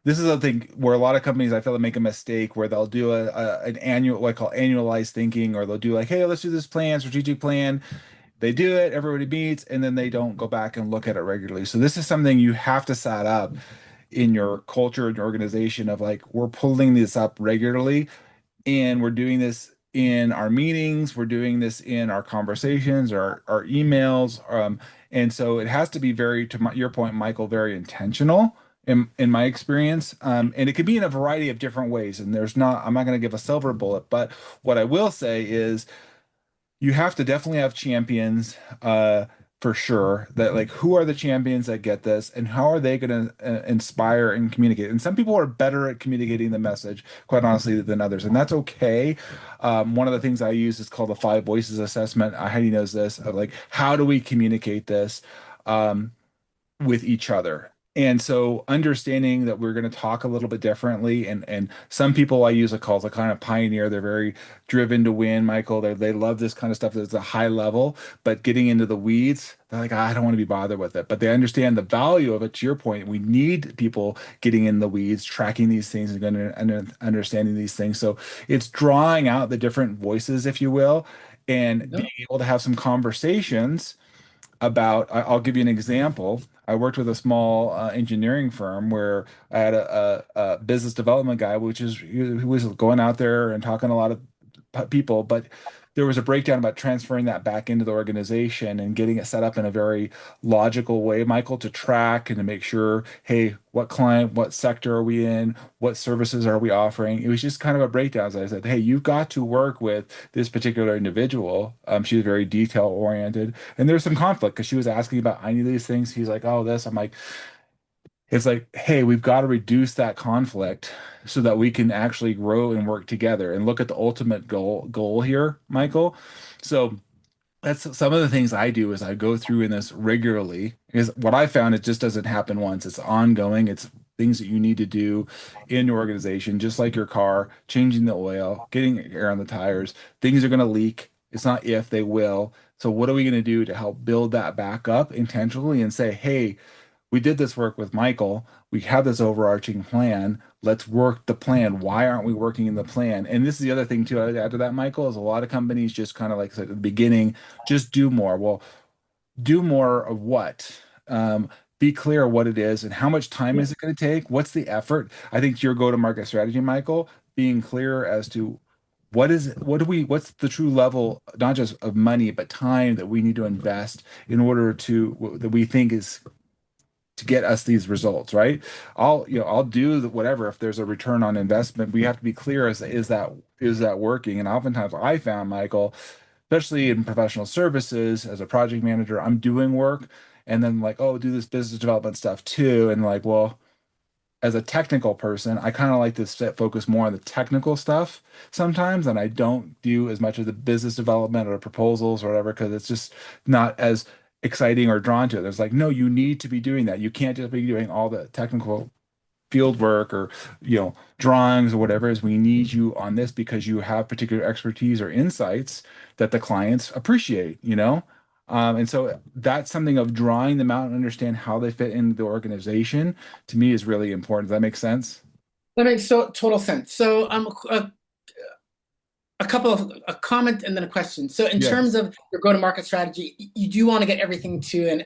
This is a thing where a lot of companies I feel make a mistake where they'll do an annual, what I call annualized thinking, or they'll do like, hey, let's do this plan, strategic plan. They do it, everybody meets, and then they don't go back and look at it regularly. So this is something you have to set up in your culture and organization of like, we're pulling this up regularly, and we're doing this in our meetings, we're doing this in our conversations, our emails, and so it has to be very, your point, Michael, very intentional in my experience, and it could be in a variety of different ways. And I'm not going to give a silver bullet, but what I will say is you have to definitely have champions, for sure, that like, who are the champions that get this and how are they going to inspire and communicate. And some people are better at communicating the message, quite honestly, than others, and that's okay. One of the things I use is called the five voices assessment. Heidi knows this, of like, how do we communicate this with each other? And so understanding that we're going to talk a little bit differently, and some people I use a call the kind of pioneer. They're very driven to win, Michael. They love this kind of stuff that's a high level, but getting into the weeds, they're like, I don't want to be bothered with it. But they understand the value of it. To your point, we need people getting in the weeds, tracking these things, and understanding these things. So it's drawing out the different voices, if you will, and being able to have some conversations about. I'll give you an example. I worked with a small engineering firm where I had a business development guy, who was going out there and talking to a lot of people, but there was a breakdown about transferring that back into the organization and getting it set up in a very logical way, Michael, to track and to make sure, hey, what client, what sector are we in, what services are we offering? It was just kind of a breakdown. As I said, hey, you've got to work with this particular individual. She was very detail oriented, and there's some conflict because she was asking about any of these things. He's like, oh, this. I'm like, it's like, hey, we've got to reduce that conflict so that we can actually grow and work together and look at the ultimate goal here, Michael. So that's some of the things I do is I go through in this regularly. Is what I found, it just doesn't happen once. It's ongoing. It's things that you need to do in your organization, just like your car, changing the oil, getting air on the tires. Things are going to leak. It's not if, they will. So what are we going to do to help build that back up intentionally and say, hey, we did this work with Michael. We have this overarching plan. Let's work the plan. Why aren't we working in the plan? And this is the other thing too, I'd add to that, Michael, is a lot of companies just kind of like I said at the beginning, just do more. Well, do more of what? Be clear what it is and how much time is it going to take? What's the effort? I think your go-to-market strategy, Michael, being clear as to what's the true level, not just of money, but time that we need to invest in order to, that we think is to get us these results, right? I'll do whatever if there's a return on investment. We have to be clear as is that working? And oftentimes I found, Michael, especially in professional services as a project manager, I'm doing work and then like, oh, do this business development stuff too. And like, well, as a technical person, I kind of like to focus more on the technical stuff sometimes, and I don't do as much of the business development or proposals or whatever because it's just not as exciting or drawn to it. There's like, no, you need to be doing that. You can't just be doing all the technical field work or drawings or whatever. Is we need you on this because you have particular expertise or insights that the clients appreciate. And so that's something of drawing them out and understand how they fit into the organization, to me, is really important. Does that make sense? That makes total sense. So a couple of a comment and then a question. So in terms Yes. of your go-to-market strategy, you do want to get everything to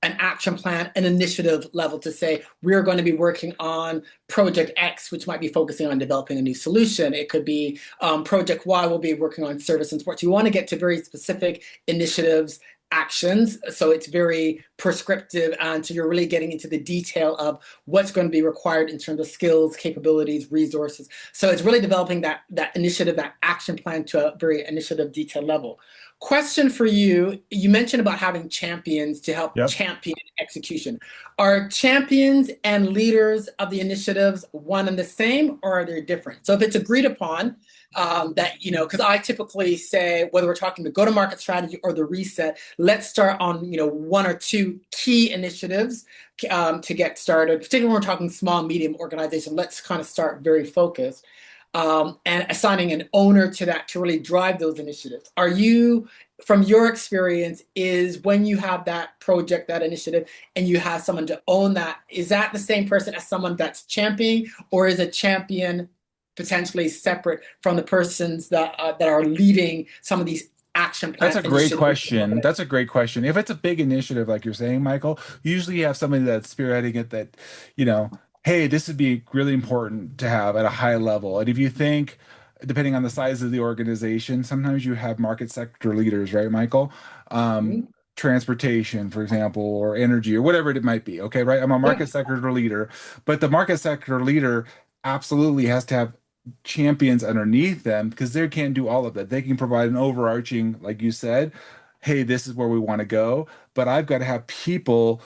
an action plan, an initiative level to say, we're going to be working on project X, which might be focusing on developing a new solution. It could be project Y will be working on service and support. You want to get to very specific initiatives, actions. So it's very prescriptive. And so you're really getting into the detail of what's going to be required in terms of skills, capabilities, resources. So it's really developing that initiative, that action plan to a very initiative detail level. Question for you. You mentioned about having champions to help Yep. champion execution. Are champions and leaders of the initiatives one and the same, or are they different? So if it's agreed upon, that, because I typically say, whether we're talking the go-to-market strategy or the reset, let's start on, one or two key initiatives to get started, particularly when we're talking small, medium organization. Let's kind of start very focused. And assigning an owner to that to really drive those initiatives. Are you, from your experience, is when you have that project, that initiative, and you have someone to own that, is that the same person as someone that's championing, or is a champion potentially separate from the persons that are leading some of these action plans? That's a great question. That's a great question. If it's a big initiative, like you're saying, Michael, usually you have somebody that's spearheading it that, hey, this would be really important to have at a high level. And if you think, depending on the size of the organization, sometimes you have market sector leaders, right, Michael? Transportation, for example, or energy, or whatever it might be. Okay, right? I'm a market sector leader, but the market sector leader absolutely has to have champions underneath them because they can't do all of that. They can provide an overarching, like you said, hey, this is where we want to go. But I've got to have people,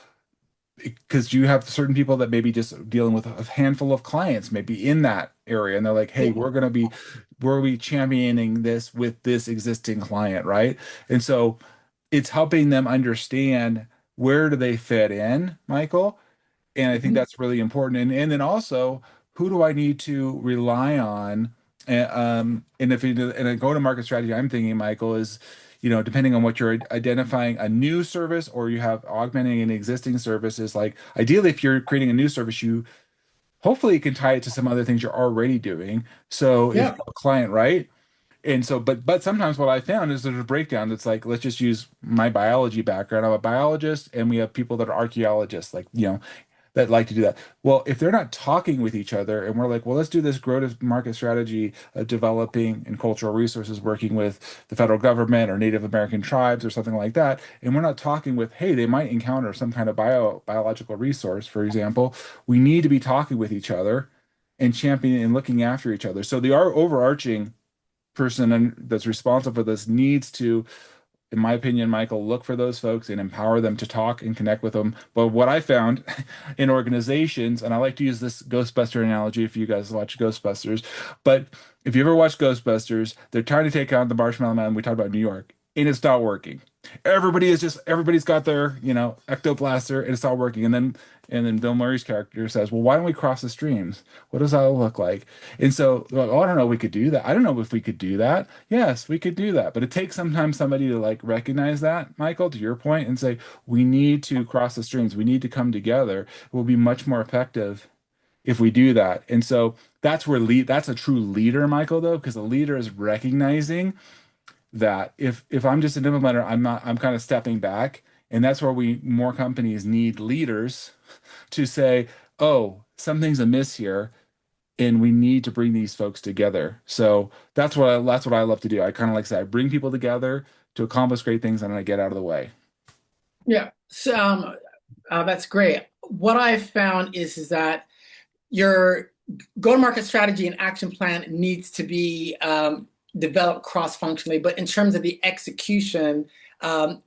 because you have certain people that maybe just dealing with a handful of clients, maybe in that area, and they're like, hey, we're we championing this with this existing client, right? And so it's helping them understand where do they fit in, Michael. And I think that's really important. And then also, who do I need to rely on? And if in a go-to-market strategy, I'm thinking, Michael, is, depending on what you're identifying a new service or you have augmenting an existing service, is like ideally if you're creating a new service, you hopefully you can tie it to some other things you're already doing. So if you have a client, right? And so, but sometimes what I found is there's a breakdown that's like, let's just use my biology background. I'm a biologist, and we have people that are archaeologists, like, that like to do that. Well, if they're not talking with each other, and we're like, well, let's do this grow to market strategy of developing and cultural resources, working with the federal government or Native American tribes or something like that, and we're not talking with, hey, they might encounter some kind of biological resource, for example, we need to be talking with each other and championing and looking after each other. So the overarching person that's responsible for this needs to, in my opinion, Michael, look for those folks and empower them to talk and connect with them. But what I found in organizations, and I like to use this Ghostbuster analogy if you guys watch Ghostbusters, but if you ever watch Ghostbusters, they're trying to take on the Marshmallow Man. We talked about New York, and it's not working. Everybody's got their, ectoblaster, and it's not working. And then Bill Murray's character says, well, why don't we cross the streams? What does that look like? And so, well, oh, I don't know, we could do that. I don't know if we could do that. Yes, we could do that. But it takes sometimes somebody to like recognize that, Michael, to your point, and say, we need to cross the streams. We need to come together. It will be much more effective if we do that. And so that's a true leader, Michael, though, because a leader is recognizing that if I'm just an implementer, I'm kind of stepping back. And that's where more companies need leaders to say, oh, something's amiss here, and we need to bring these folks together. So that's what I love to do. I kind of like to say I bring people together to accomplish great things, and I get out of the way. Yeah, so that's great. What I've found is that your go-to-market strategy and action plan needs to be developed cross-functionally, but in terms of the execution,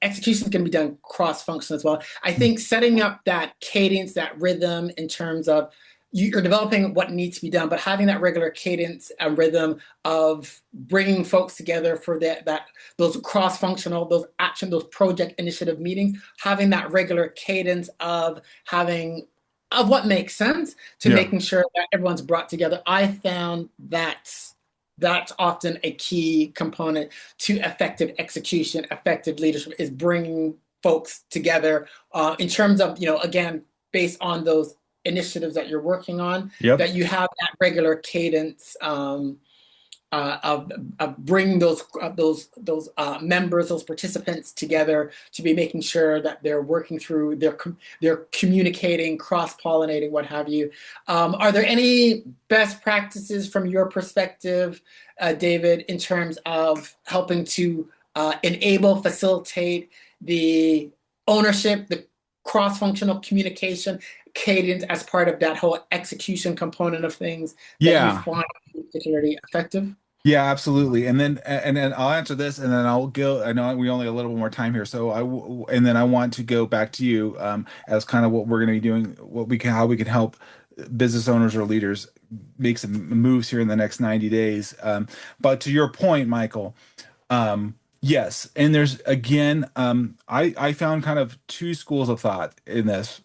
execution can be done cross-function as well. I think setting up that cadence, that rhythm in terms of you're developing what needs to be done, but having that regular cadence and rhythm of bringing folks together for those cross-functional, those project initiative meetings, having that regular cadence of what makes sense to making sure that everyone's brought together. I found that's often a key component to effective execution, effective leadership, is bringing folks together in terms of, again, based on those initiatives that you're working on, that you have that regular cadence bring those members, those participants together to be making sure that they're working through, they're communicating, cross-pollinating, what have you. Are there any best practices from your perspective, David, in terms of helping to enable, facilitate the ownership, the cross-functional communication cadence as part of that whole execution component of things that you Yeah. find particularly effective? Yeah, absolutely. And then I'll answer this, and then I'll go. I know we only have a little bit more time here, so and then I want to go back to you as kind of what we're going to be doing, how we can help business owners or leaders make some moves here in the next 90 days. But to your point, Michael, yes, and there's again, I found kind of two schools of thought in this,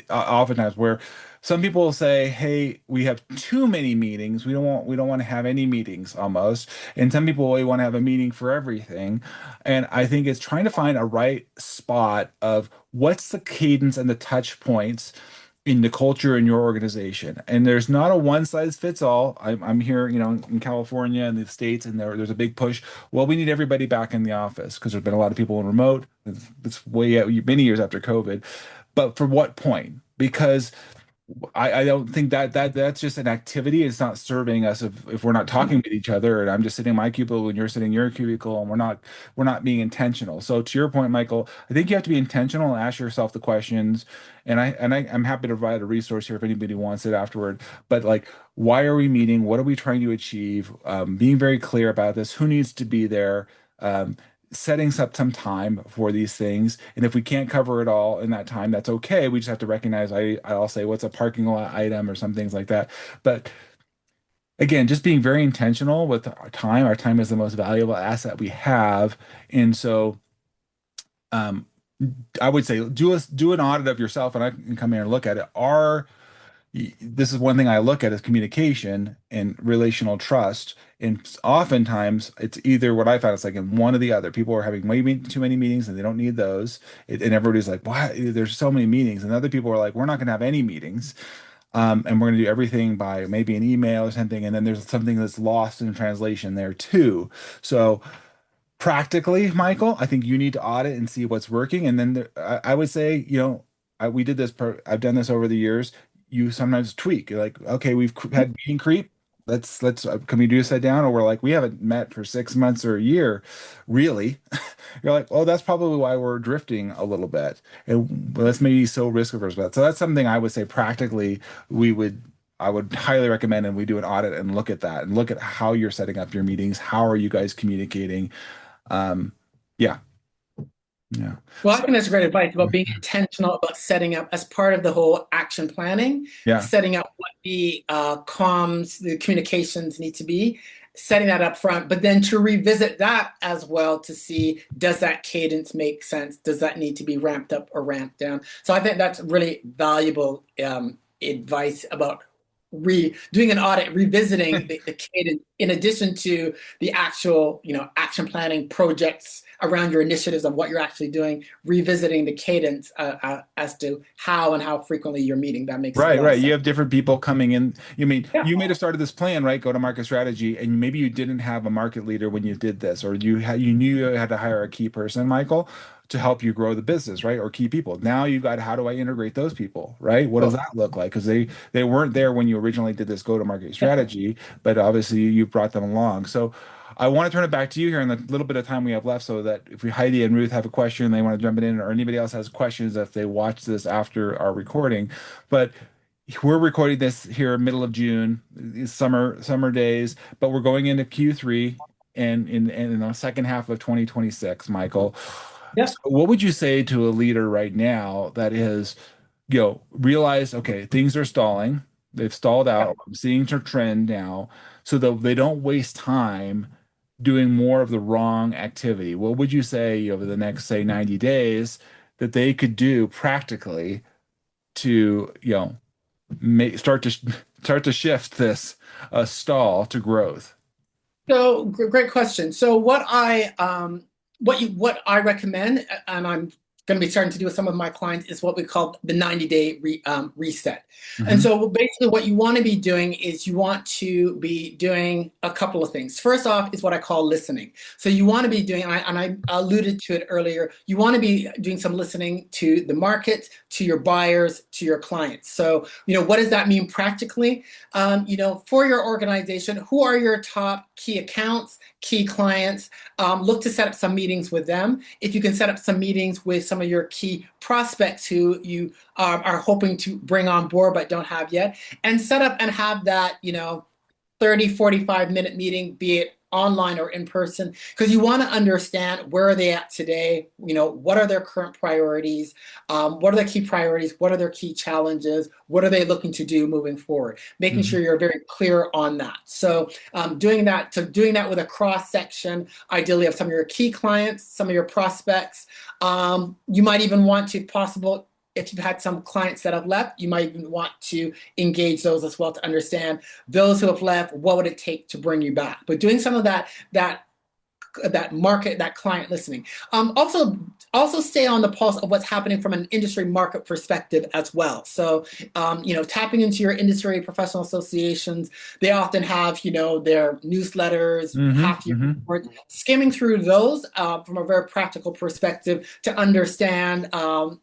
oftentimes where some people will say, "Hey, we have too many meetings. We don't want to have any meetings almost." And some people we want to have a meeting for everything. And I think it's trying to find a right spot of what's the cadence and the touch points in the culture in your organization. And there's not a one size fits all. I'm here, in California and the States, and there's a big push. Well, we need everybody back in the office because there's been a lot of people in remote. It's way out, many years after COVID. But for what point? Because I don't think that's just an activity. It's not serving us if we're not talking with each other and I'm just sitting in my cubicle and you're sitting in your cubicle and we're not being intentional. So to your point, Michael, I think you have to be intentional and ask yourself the questions. I'm happy to provide a resource here if anybody wants it afterward. But like, why are we meeting? What are we trying to achieve? Being very clear about this. Who needs to be there? Setting up some time for these things. And if we can't cover it all in that time, that's okay. We just have to recognize I'll say what's a parking lot item or some things like that. But again, just being very intentional with our time. Our time is the most valuable asset we have. And so um I would say do an audit of yourself and I can come here and look at it. This is one thing I look at is communication and relational trust. And oftentimes it's either what I found, it's like in one or the other. People are having way too many meetings and they don't need those. And everybody's like, why? There's so many meetings. And other people are like, we're not going to have any meetings. And we're going to do everything by maybe an email or something. And then there's something that's lost in translation there too. So practically, Michael, I think you need to audit and see what's working. And then I would say, we did this. I've done this over the years. You sometimes tweak. You're like, okay, we've had meeting creep. Let's can we do a sit down? Or we're like, we haven't met for 6 months or a year, really. You're like, oh, that's probably why we're drifting a little bit, and let's maybe so risk averse about it. So that's something I would say practically I would highly recommend, and we do an audit and look at that and look at how you're setting up your meetings. How are you guys communicating? Um, yeah, yeah. Well, I So, think that's great advice about being intentional about setting up as part of the whole action planning, yeah, setting up what the comms, the communications need to be, setting that up front, but then to revisit that as well to see, does that cadence make sense? Does that need to be ramped up or ramped down? So I think that's really valuable advice about doing an audit, revisiting the cadence in addition to the actual, action planning projects around your initiatives of what you're actually doing, revisiting the cadence as to how and how frequently you're meeting. That makes a right, lot of right. You sense. have different people coming in. You mean Yeah. you may have started this plan, right? Go to market strategy, and maybe you didn't have a market leader when you did this, or you knew you had to hire a key person, Michael, to help you grow the business, right? Or key people. Now you've got how do I integrate those people, right? What does Cool. that look like? Because they weren't there when you originally did this go to market Yeah. strategy, but obviously you brought them along. So I want to turn it back to you here in the little bit of time we have left, so that if Heidi and Ruth have a question, they want to jump it in, or anybody else has questions if they watch this after our recording. But we're recording this here middle of June, summer days, but we're going into Q3 and in the second half of 2026, Michael. Yeah. So what would you say to a leader right now that is, realize, okay, things are stalling. They've stalled Yeah. out. I'm seeing a trend now, so that they don't waste time doing more of the wrong activity. What would you say over the next, say, 90 days that they could do practically to, start to shift this stall to growth? So great question. So what I recommend, and I'm going to be starting to do with some of my clients is what we call the 90-day reset. Mhm. And so basically what you want to be doing is you want to be doing a couple of things. First off is what I call listening. So you want to be doing, and I alluded to it earlier, you want to be doing some listening to the market, to your buyers, to your clients. So, what does that mean practically? For your organization, who are your top key accounts, key clients? Look to set up some meetings with them. If you can set up some meetings with some of your key prospects who you are hoping to bring on board but don't have yet, and set up and have that 30, 45-minute meeting, be it online or in person, because you want to understand where are they at today, what are their current priorities, what are their key priorities, what are their key challenges, what are they looking to do moving forward, making sure you're very clear on that. So doing that with a cross section, ideally, of some of your key clients, some of your prospects. You might even want to if you've had some clients that have left, you might even want to engage those as well to understand those who have left, what would it take to bring you back? But doing some of that market, that client listening. Also stay on the pulse of what's happening from an industry market perspective as well. So, tapping into your industry professional associations, they often have, their newsletters, half-year reports, skimming through those from a very practical perspective to understand,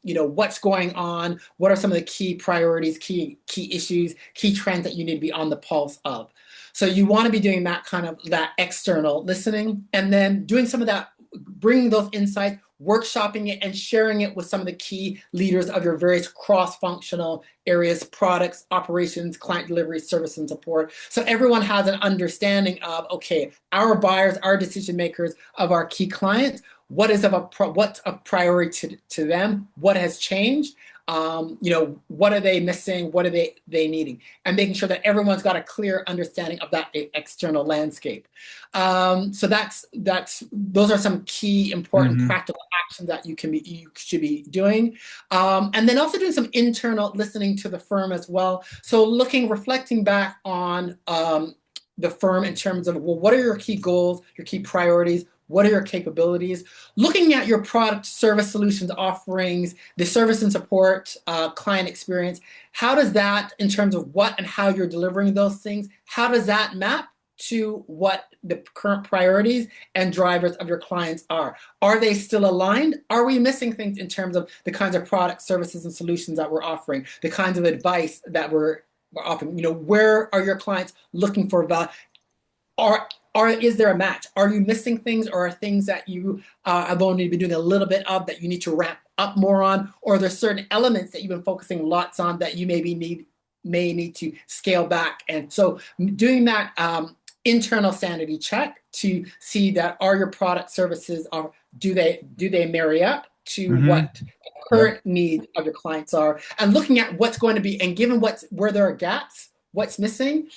what's going on, what are some of the key priorities, key issues, key trends that you need to be on the pulse of. So you want to be doing that external listening, and then doing some of that, bringing those insights, workshopping it, and sharing it with some of the key leaders of your various cross-functional areas, products, operations, client delivery, service, and support. So everyone has an understanding of, okay, our buyers, our decision makers of our key clients, what's a priority to them, what has changed, what are they missing, what are they needing, and making sure that everyone's got a clear understanding of that external landscape. So those are some key important practical actions that you should be doing, and then also doing some internal listening to the firm as well. So reflecting back on the firm in terms of, well, what are your key goals, your key priorities? What are your capabilities? Looking at your product, service, solutions, offerings, the service and support, client experience, how does that, in terms of what and how you're delivering those things, how does that map to what the current priorities and drivers of your clients are? Are they still aligned? Are we missing things in terms of the kinds of products, services, and solutions that we're offering, the kinds of advice that we're offering? Where are your clients looking for value? Is there a match? Are you missing things, or are things that you have only been doing a little bit of that you need to ramp up more on? Or are there certain elements that you've been focusing lots on that you may need to scale back? And so doing that internal sanity check to see that are your product services, do they marry up to what the current needs of your clients are, and looking at what's going to be, and given where there are gaps, what's missing,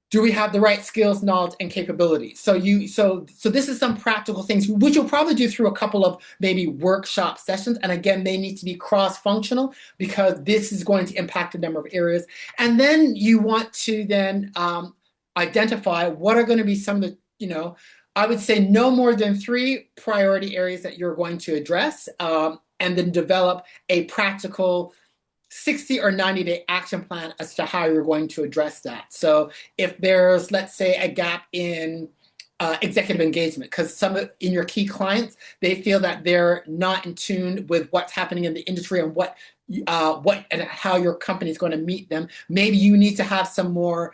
do we have the right skills, knowledge, and capabilities? So this is some practical things, which you'll probably do through a couple of maybe workshop sessions. And again, they need to be cross-functional because this is going to impact a number of areas. And then you want to then identify what are going to be some of the, I would say no more than 3 priority areas that you're going to address, and then develop a practical 60 or 90-day action plan as to how you're going to address that. So if there's, let's say, a gap in executive engagement, because in your key clients, they feel that they're not in tune with what's happening in the industry and what and how your company is going to meet them. Maybe you need to have some more,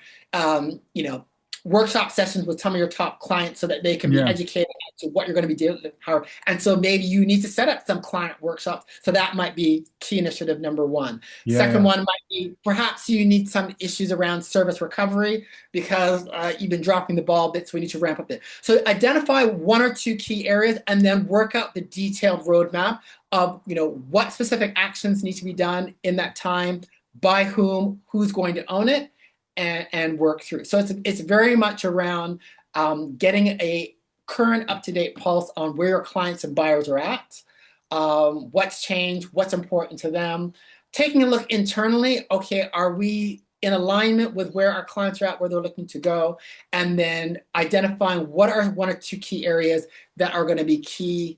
workshop sessions with some of your top clients so that they can be educated as to what you're going to be dealing with. And so maybe you need to set up some client workshops. So that might be key initiative number 1. Second one might be perhaps you need some issues around service recovery because you've been dropping the ball bits. So we need to ramp up it. So identify 1 or 2 key areas and then work out the detailed roadmap of what specific actions need to be done in that time, by whom, who's going to own it, and work through. So it's very much around getting a current up-to-date pulse on where your clients and buyers are at, what's changed, what's important to them, taking a look internally, okay, are we in alignment with where our clients are at, where they're looking to go, and then identifying what are 1 or 2 key areas that are going to be key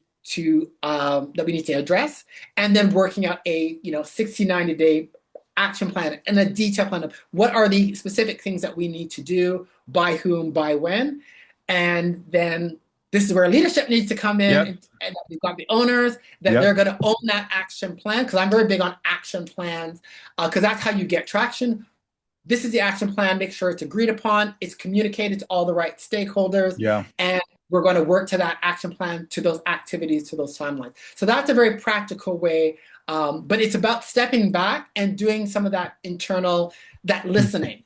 that we need to address, and then working out a 60, 90-day action plan and a detailed plan of what are the specific things that we need to do, by whom, by when. And then this is where leadership needs to come in, Yep. and we've got the owners that they're going to own that action plan, because I'm very big on action plans, because that's how you get traction. This is the action plan. Make sure it's agreed upon. It's communicated to all the right stakeholders. Yeah. And we're going to work to that action plan, to those activities, to those timelines. So that's a very practical way. But it's about stepping back and doing some of that that listening,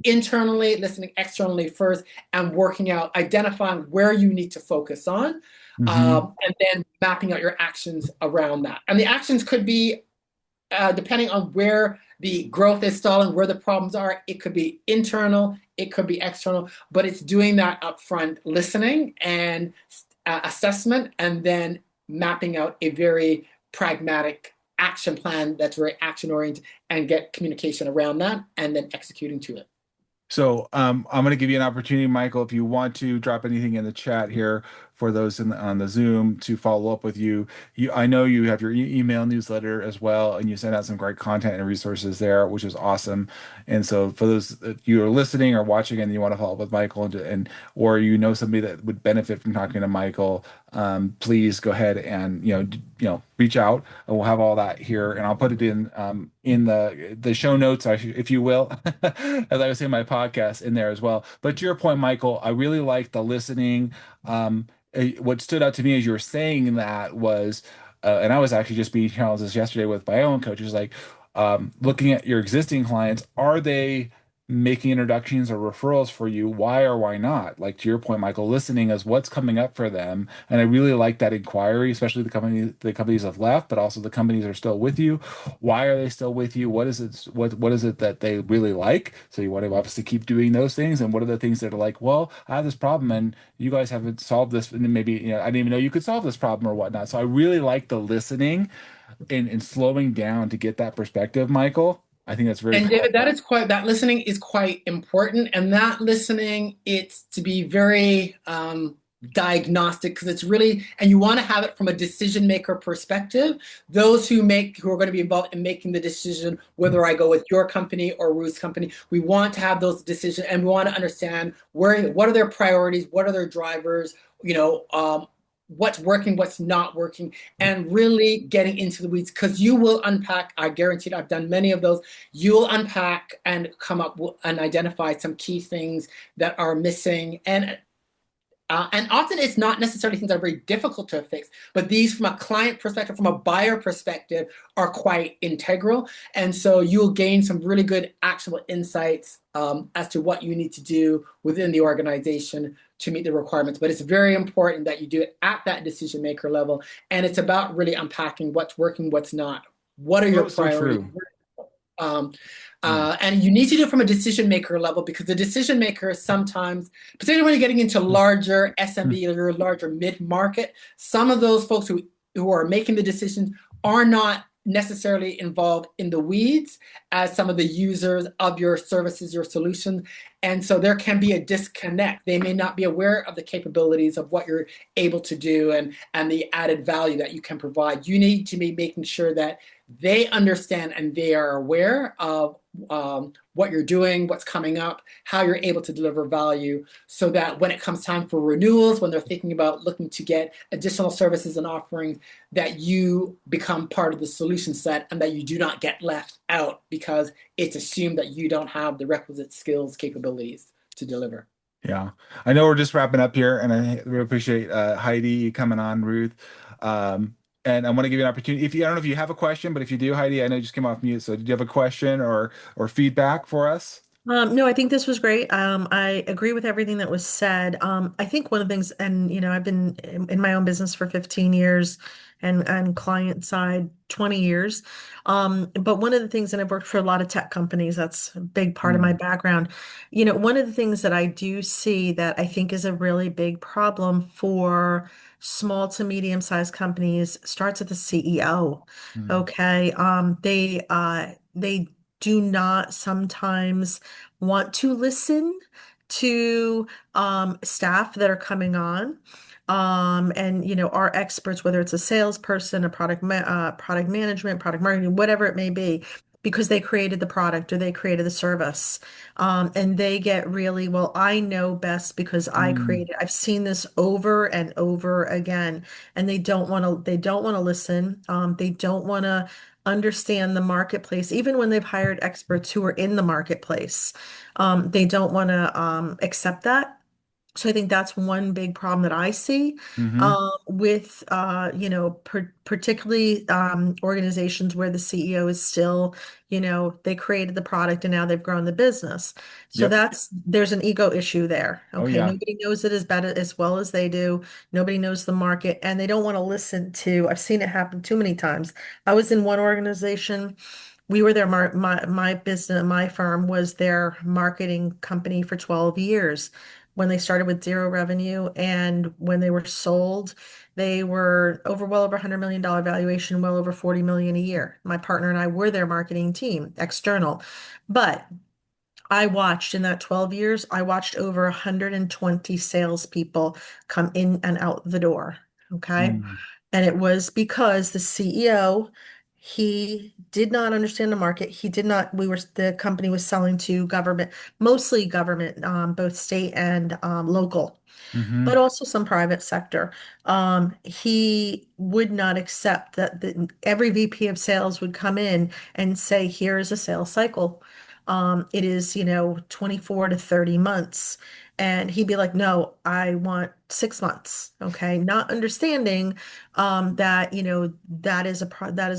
internally, listening externally first, and working out, identifying where you need to focus on, and then mapping out your actions around that. And the actions could be, depending on where the growth is stalling, where the problems are, it could be internal, it could be external, but it's doing that upfront listening and assessment, and then mapping out a very pragmatic action plan that's very action oriented, and get communication around that, and then executing to it. So I'm going to give you an opportunity, Michael, if you want to drop anything in the chat here for those on the Zoom to follow up with you. I know you have your email newsletter as well, and you send out some great content and resources there, which is awesome. And so for those that you are listening or watching and you want to follow up with Michael, or somebody that would benefit from talking to Michael, please go ahead and reach out, and we'll have all that here, and I'll put it in the show notes, if you will, as I was saying, my podcast in there as well. But to your point, Michael, I really like the listening. What stood out to me as you were saying that was, and I was actually just being challenged this yesterday with my own coaches, like looking at your existing clients, are they making introductions or referrals for you? Why or why not? Like to your point, Michael, listening is what's coming up for them. And I really like that inquiry, especially the companies have left, but also the companies are still with you. Why are they still with you? What is it that they really like? So you want to obviously keep doing those things. And what are the things that are like, well, I have this problem and you guys haven't solved this, and maybe I didn't even know you could solve this problem or whatnot. So I really like the listening and slowing down to get that perspective, Michael. I think that's very And David, powerful. that listening is quite important. And that listening, it's to be very diagnostic, because it's really, and you want to have it from a decision maker perspective. Those who are going to be involved in making the decision, whether I go with your company or Ruth's company, we want to have those decisions, and we want to understand what are their priorities, what are their drivers, what's working, what's not working, and really getting into the weeds, because you will unpack. I guarantee I've done many of those. You'll unpack and come up and identify some key things that are missing. And often it's not necessarily things that are very difficult to fix, but these, from a client perspective, from a buyer perspective, are quite integral. And so you'll gain some really good actionable insights as to what you need to do within the organization to meet the requirements. But it's very important that you do it at that decision maker level. And it's about really unpacking what's working, what's not. What are your priorities? And you need to do it from a decision maker level, because the decision maker sometimes, particularly when you're getting into larger SMB or larger mid-market, some of those folks who are making the decisions are not necessarily involved in the weeds as some of the users of your services, your solutions. And so there can be a disconnect. They may not be aware of the capabilities of what you're able to do and the added value that you can provide. You need to be making sure that they understand and they are aware of what you're doing, what's coming up, how you're able to deliver value, so that when it comes time for renewals, when they're thinking about looking to get additional services and offerings, that you become part of the solution set, and that you do not get left out because it's assumed that you don't have the requisite skills, capabilities to deliver. Yeah, I know we're just wrapping up here, and I really appreciate Heidi coming on, Ruth. And I want to give you an opportunity. I don't know if you have a question, but if you do, Heidi, I know you just came off mute. So did you have a question or feedback for us? No, I think this was great. I agree with everything that was said. I think one of the things, and I've been in my own business for 15 years and client side 20 years. But one of the things, and I've worked for a lot of tech companies, that's a big part of my background. One of the things that I do see that I think is a really big problem for small to medium-sized companies starts at the CEO. Okay. They do not sometimes want to listen to staff that are coming on. And are experts, whether it's a salesperson, a product management, product marketing, whatever it may be, because they created the product or they created the service. And they get really, well, I know best because I Mm, created. I've seen this over and over again, and they don't want to listen. They don't want to understand the marketplace, even when they've hired experts who are in the marketplace. They don't want to accept that. So I think that's one big problem that I see hmm. with particularly organizations where the CEO is still, they created the product and now they've grown the business. So Yep. there's an ego issue there. Oh Okay, yeah. nobody knows it as well as they do. Nobody knows the market, and they don't want to listen to. I've seen it happen too many times. I was in one organization. We were their my business, my firm was their marketing company for 12 years when they started with zero revenue, and when they were sold, they were well over $100 million valuation, well over 40 million a year. My partner and I were their marketing team, external. But I watched in that 12 years, I watched over 120 salespeople come in and out the door. Okay. Mm, And it was because the CEO, he did not understand the market. He did not, the company was selling to government, mostly government, both state and local, hmm. but also some private sector. He would not accept that every VP of sales would come in and say, here is a sales cycle. It is, 24 to 30 months. And he'd be like, no, I want 6 months. Okay. Not understanding that, that is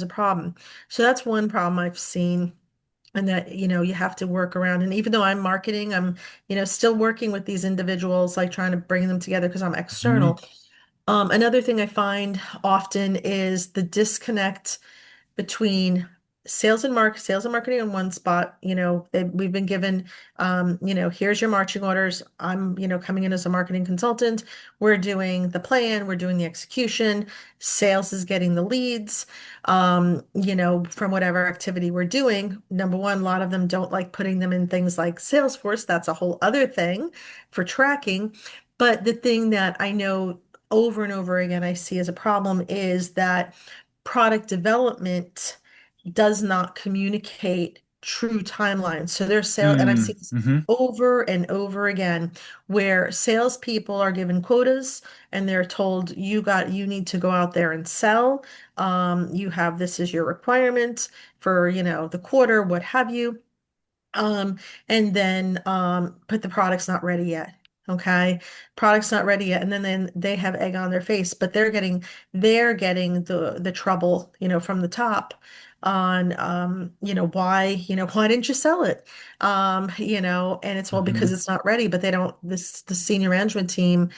a problem. So that's one problem I've seen. And that, you have to work around. And even though I'm marketing, I'm, still working with these individuals, like trying to bring them together because I'm Hmm. external. Another thing I find often is the disconnect between sales and marketing in one spot. We've been given, here's your marching orders. I'm, coming in as a marketing consultant. We're doing the plan, we're doing the execution. Sales is getting the leads, from whatever activity we're doing. Number one, a lot of them don't like putting them in things like Salesforce. That's a whole other thing for tracking. But the thing that I know over and over again I see as a problem is that product development does not communicate true timelines. So there's sales, and I've Mm, seen this hmm. over and over again, where salespeople are given quotas and they're told you need to go out there and sell. You have this is your requirement for, the quarter, what have you. Um, and then but the product's not ready yet. Okay. Product's not ready yet. And then they have egg on their face, but they're getting the trouble, from the top on why didn't you sell it? And it's well because Hmm. it's not ready, but they don't the senior management team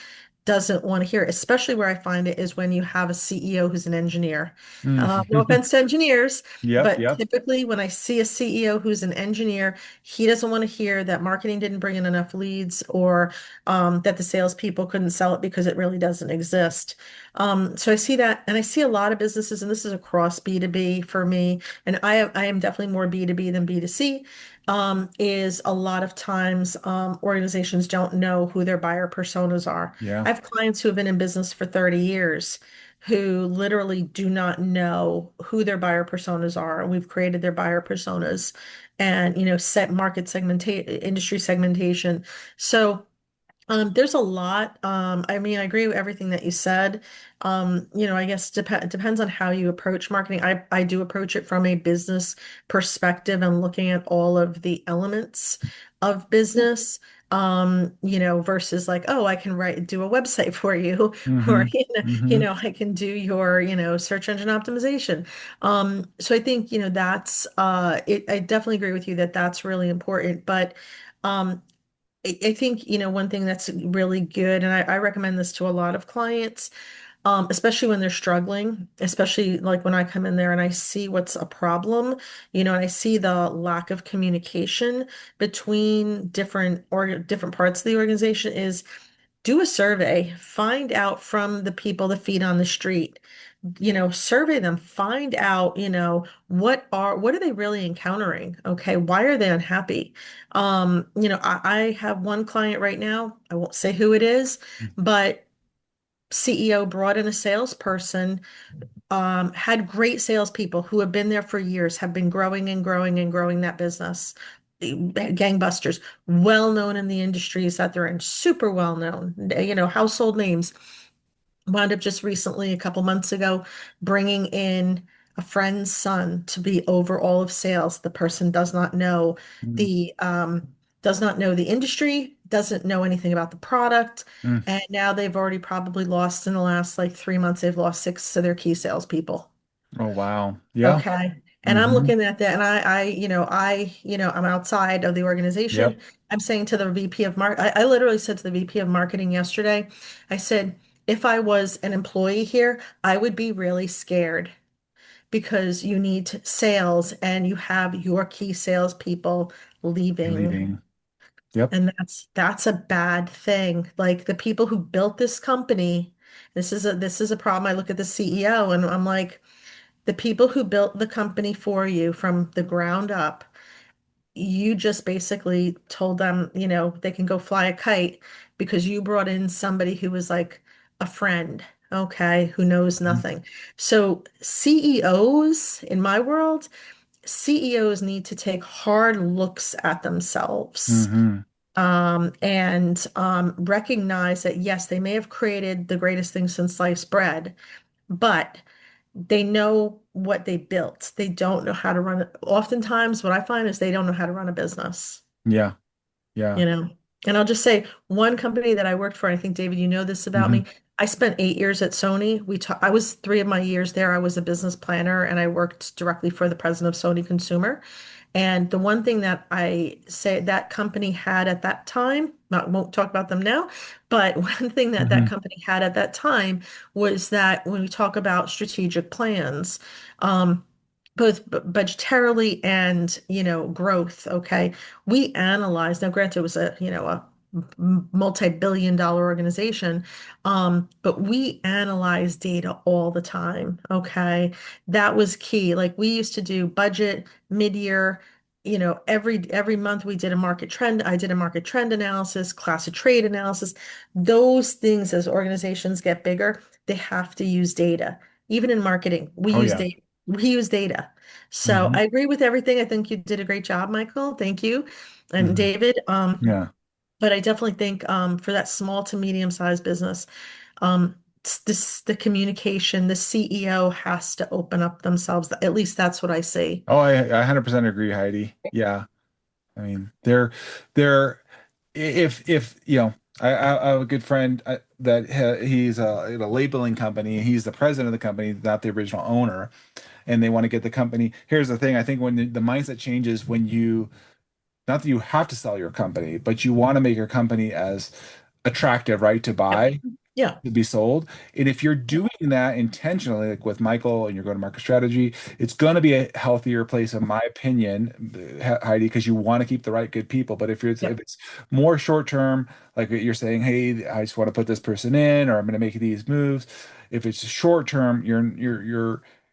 doesn't want to hear it, especially where I find it is when you have a CEO who's an engineer. No Mm. offense to engineers, Yep, but yep. typically when I see a CEO who's an engineer, he doesn't want to hear that marketing didn't bring in enough leads or that the salespeople couldn't sell it because it really doesn't exist. So I see that, and I see a lot of businesses, and this is across B2B for me, and I am definitely more B2B than B2C. Is a lot of times organizations don't know who their buyer personas are. Yeah. I have clients who have been in business for 30 years who literally do not know who their buyer personas are. And we've created their buyer personas and, set market segmentation, industry segmentation. So there's a lot. I mean, I agree with everything that you said. I guess depends on how you approach marketing. I do approach it from a business perspective and looking at all of the elements of business. Versus like, oh, I can do a website for you, or Hmm. Hmm. I can do your, search engine optimization. So I think, that's it. I definitely agree with you that that's really important, but. I think, one thing that's really good, and I recommend this to a lot of clients, especially when they're struggling, especially like when I come in there and I see what's a problem, and I see the lack of communication between different parts of the organization is do a survey, find out from the people, the feet on the street, survey them, find out, what are they really encountering? Okay, why are they unhappy? I have one client right now, I won't say who it is, but CEO brought in a salesperson, had great salespeople who have been there for years, have been growing and growing and growing that business. Gangbusters, well known in the industries that they're in, super well known, household names. Wound up just recently, a couple months ago, bringing in a friend's son to be over all of sales. The person Mm, the does not know the industry, doesn't know anything about the product, mm. and now they've already probably lost in the last like 3 months, they've lost six of their key salespeople. Oh, wow. Yeah. Okay. And I'm Hmm. looking at that and I'm outside of the organization. Yep. I'm saying to the VP of I literally said to the VP of marketing yesterday, I said, if I was an employee here, I would be really scared because you need sales and you have your key salespeople leaving. Leaving. Yep. And that's a bad thing. Like the people who built this company, this is a problem. I look at the CEO and I'm like, the people who built the company for you from the ground up, you just basically told them, they can go fly a kite because you brought in somebody who was like a friend, okay, who knows nothing. So CEOs, in my world, CEOs need to take hard looks at themselves. Hmm. And recognize that yes, they may have created the greatest thing since sliced bread, but they know what they built. They don't know how to run it. Oftentimes, what I find is they don't know how to run a business, Yeah. Yeah. you know. And I'll just say one company that I worked for, and I think David, you know this about Hmm. me. I spent 8 years at Sony. I was 3 of my years there. I was a business planner and I worked directly for the president of Sony Consumer. And the one thing that I say that company had at that time, not won't talk about them now, but one thing that that Hmm. company had at that time was that when we talk about strategic plans, both budgetarily and, growth, okay, we analyzed, now granted it was a multi-billion dollar organization, but we analyze data all the time, okay? That was key. Like we used to do budget mid-year, every month we did a market trend. I did a market trend analysis, class of trade analysis. Those things, as organizations get bigger, they have to use data. Even in marketing, we Oh, use yeah. data. We use data. So Hmm. I agree with everything. I think you did a great job, Michael. Thank you. And Hmm. David, Yeah. but I definitely think for that small to medium sized business, the communication, the CEO has to open up themselves. At least that's what I see. Oh, I 100% agree, Heidi. Yeah. I mean, they're, if, I have a good friend that he's in a labeling company. He's the president of the company, not the original owner, and they want to get the company. Here's the thing. I think when the mindset changes when not that you have to sell your company, but you want to make your company as attractive, right, to Yep. buy, Yeah. to be sold. And if you're doing that intentionally, like with Michael and you're going to market strategy, it's going to be a healthier place, in my opinion, Heidi, because you want to keep the right good people. But if Yep. it's more short term, like you're saying, hey, I just want to put this person in, or I'm going to make these moves. If it's short term, you're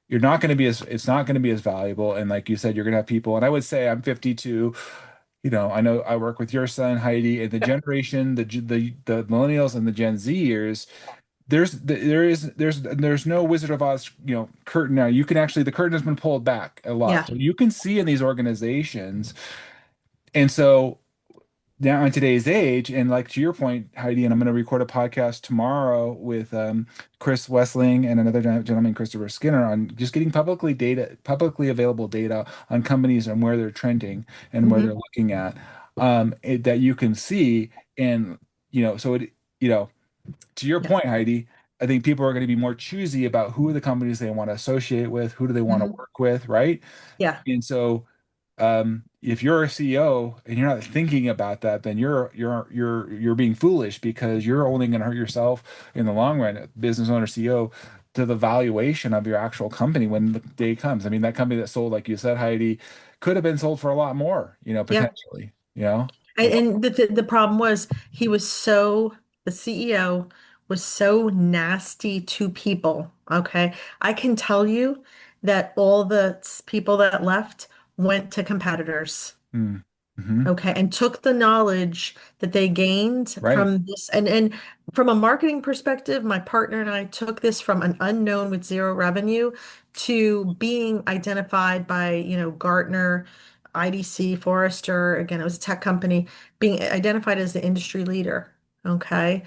not going to be as it's not going to be as valuable. And like you said, you're going to have people. And I would say I'm 52. I know I work with your son, Heidi, and the Yep. generation, the millennials and the Gen Zers. There's no Wizard of Oz, curtain now. You can actually the curtain has been pulled back a lot, Yeah. so you can see in these organizations. And so now in today's age, and like to your point, Heidi, and I'm going to record a podcast tomorrow with Chris Wessling and another gentleman, Christopher Skinner, on just getting publicly available data on companies and where they're trending and where they're Hmm. looking at, that you can see. And so to your Yeah. point, Heidi, I think people are going to be more choosy about who are the companies they want to associate with, who do they want to Hmm. work with, right? Yeah. And so, if you're a CEO and you're not thinking about that, then you're being foolish because you're only going to hurt yourself in the long run, business owner, CEO, to the valuation of your actual company when the day comes. I mean, that company that sold, like you said, Heidi, could have been sold for a lot more, Yeah. potentially, a And, lot. and the problem was the CEO was so nasty to people. Okay. I can tell you that all the people that left went to competitors. Hmm. Hmm. Okay, and took the knowledge that they gained Right. from this, and from a marketing perspective, my partner and I took this from an unknown with zero revenue to being identified by, Gartner, IDC, Forrester, again, it was a tech company, being identified as the industry leader. Okay.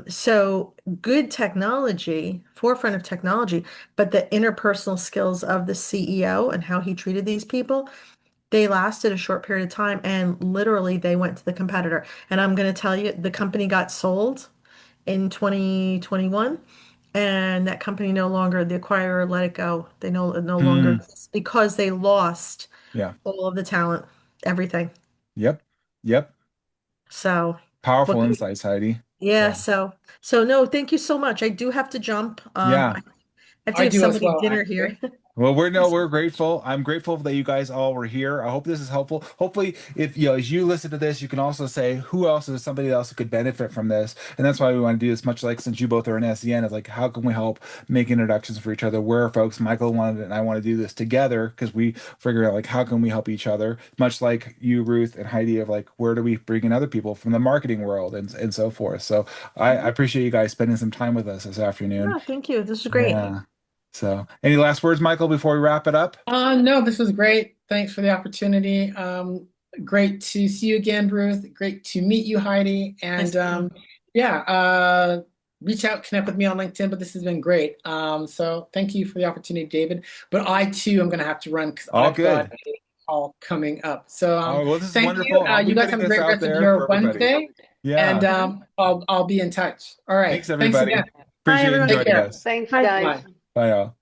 So good technology, forefront of technology, but the interpersonal skills of the CEO and how he treated these people, they lasted a short period of time and literally they went to the competitor. And I'm going to tell you, the company got sold in 2021 and that company no longer, the acquirer let it go. They no longer Hmm. exist because they lost Yeah. all of the talent, everything. Yep. Yep. So, what Powerful can insights, Heidi. yeah, So, so no, thank you so much. I do have to jump. yeah. I have to I give do as somebody well, dinner actually. here. Well, we're grateful. I'm grateful that you guys all were here. I hope this is helpful. Hopefully, if as you listen to this, you can also say who else is somebody else who could benefit from this. And that's why we want to do this. Much like since you both are in SEN, is like how can we help make introductions for each other? Where are folks? Michael wanted it, and I want to do this together because we figure out like how can we help each other. Much like you, Ruth and Heidi, of like where do we bring in other people from the marketing world and so forth. So I appreciate you guys spending some time with us this afternoon. Yeah, thank you. This is great. Yeah. So, any last words, Michael, before we wrap it up? No, this was great. Thanks for the opportunity. Great to see you again, Ruth. Great to meet you, Heidi. Nice And to meet you. yeah, reach out, connect with me on LinkedIn. But this has been great. So thank you for the opportunity, David. But I too am going to have to run because All I've got good. a call coming up. So Oh, well, this is thank you. wonderful. I'll be You guys putting have a this great out rest of there for your everybody. Wednesday. And Yeah. I'll be in touch. All right. Thanks, Thanks everybody. again. Bye, Appreciate you everyone. Take joining care. us. Thanks, Bye. guys. Bye. Bye, y'all.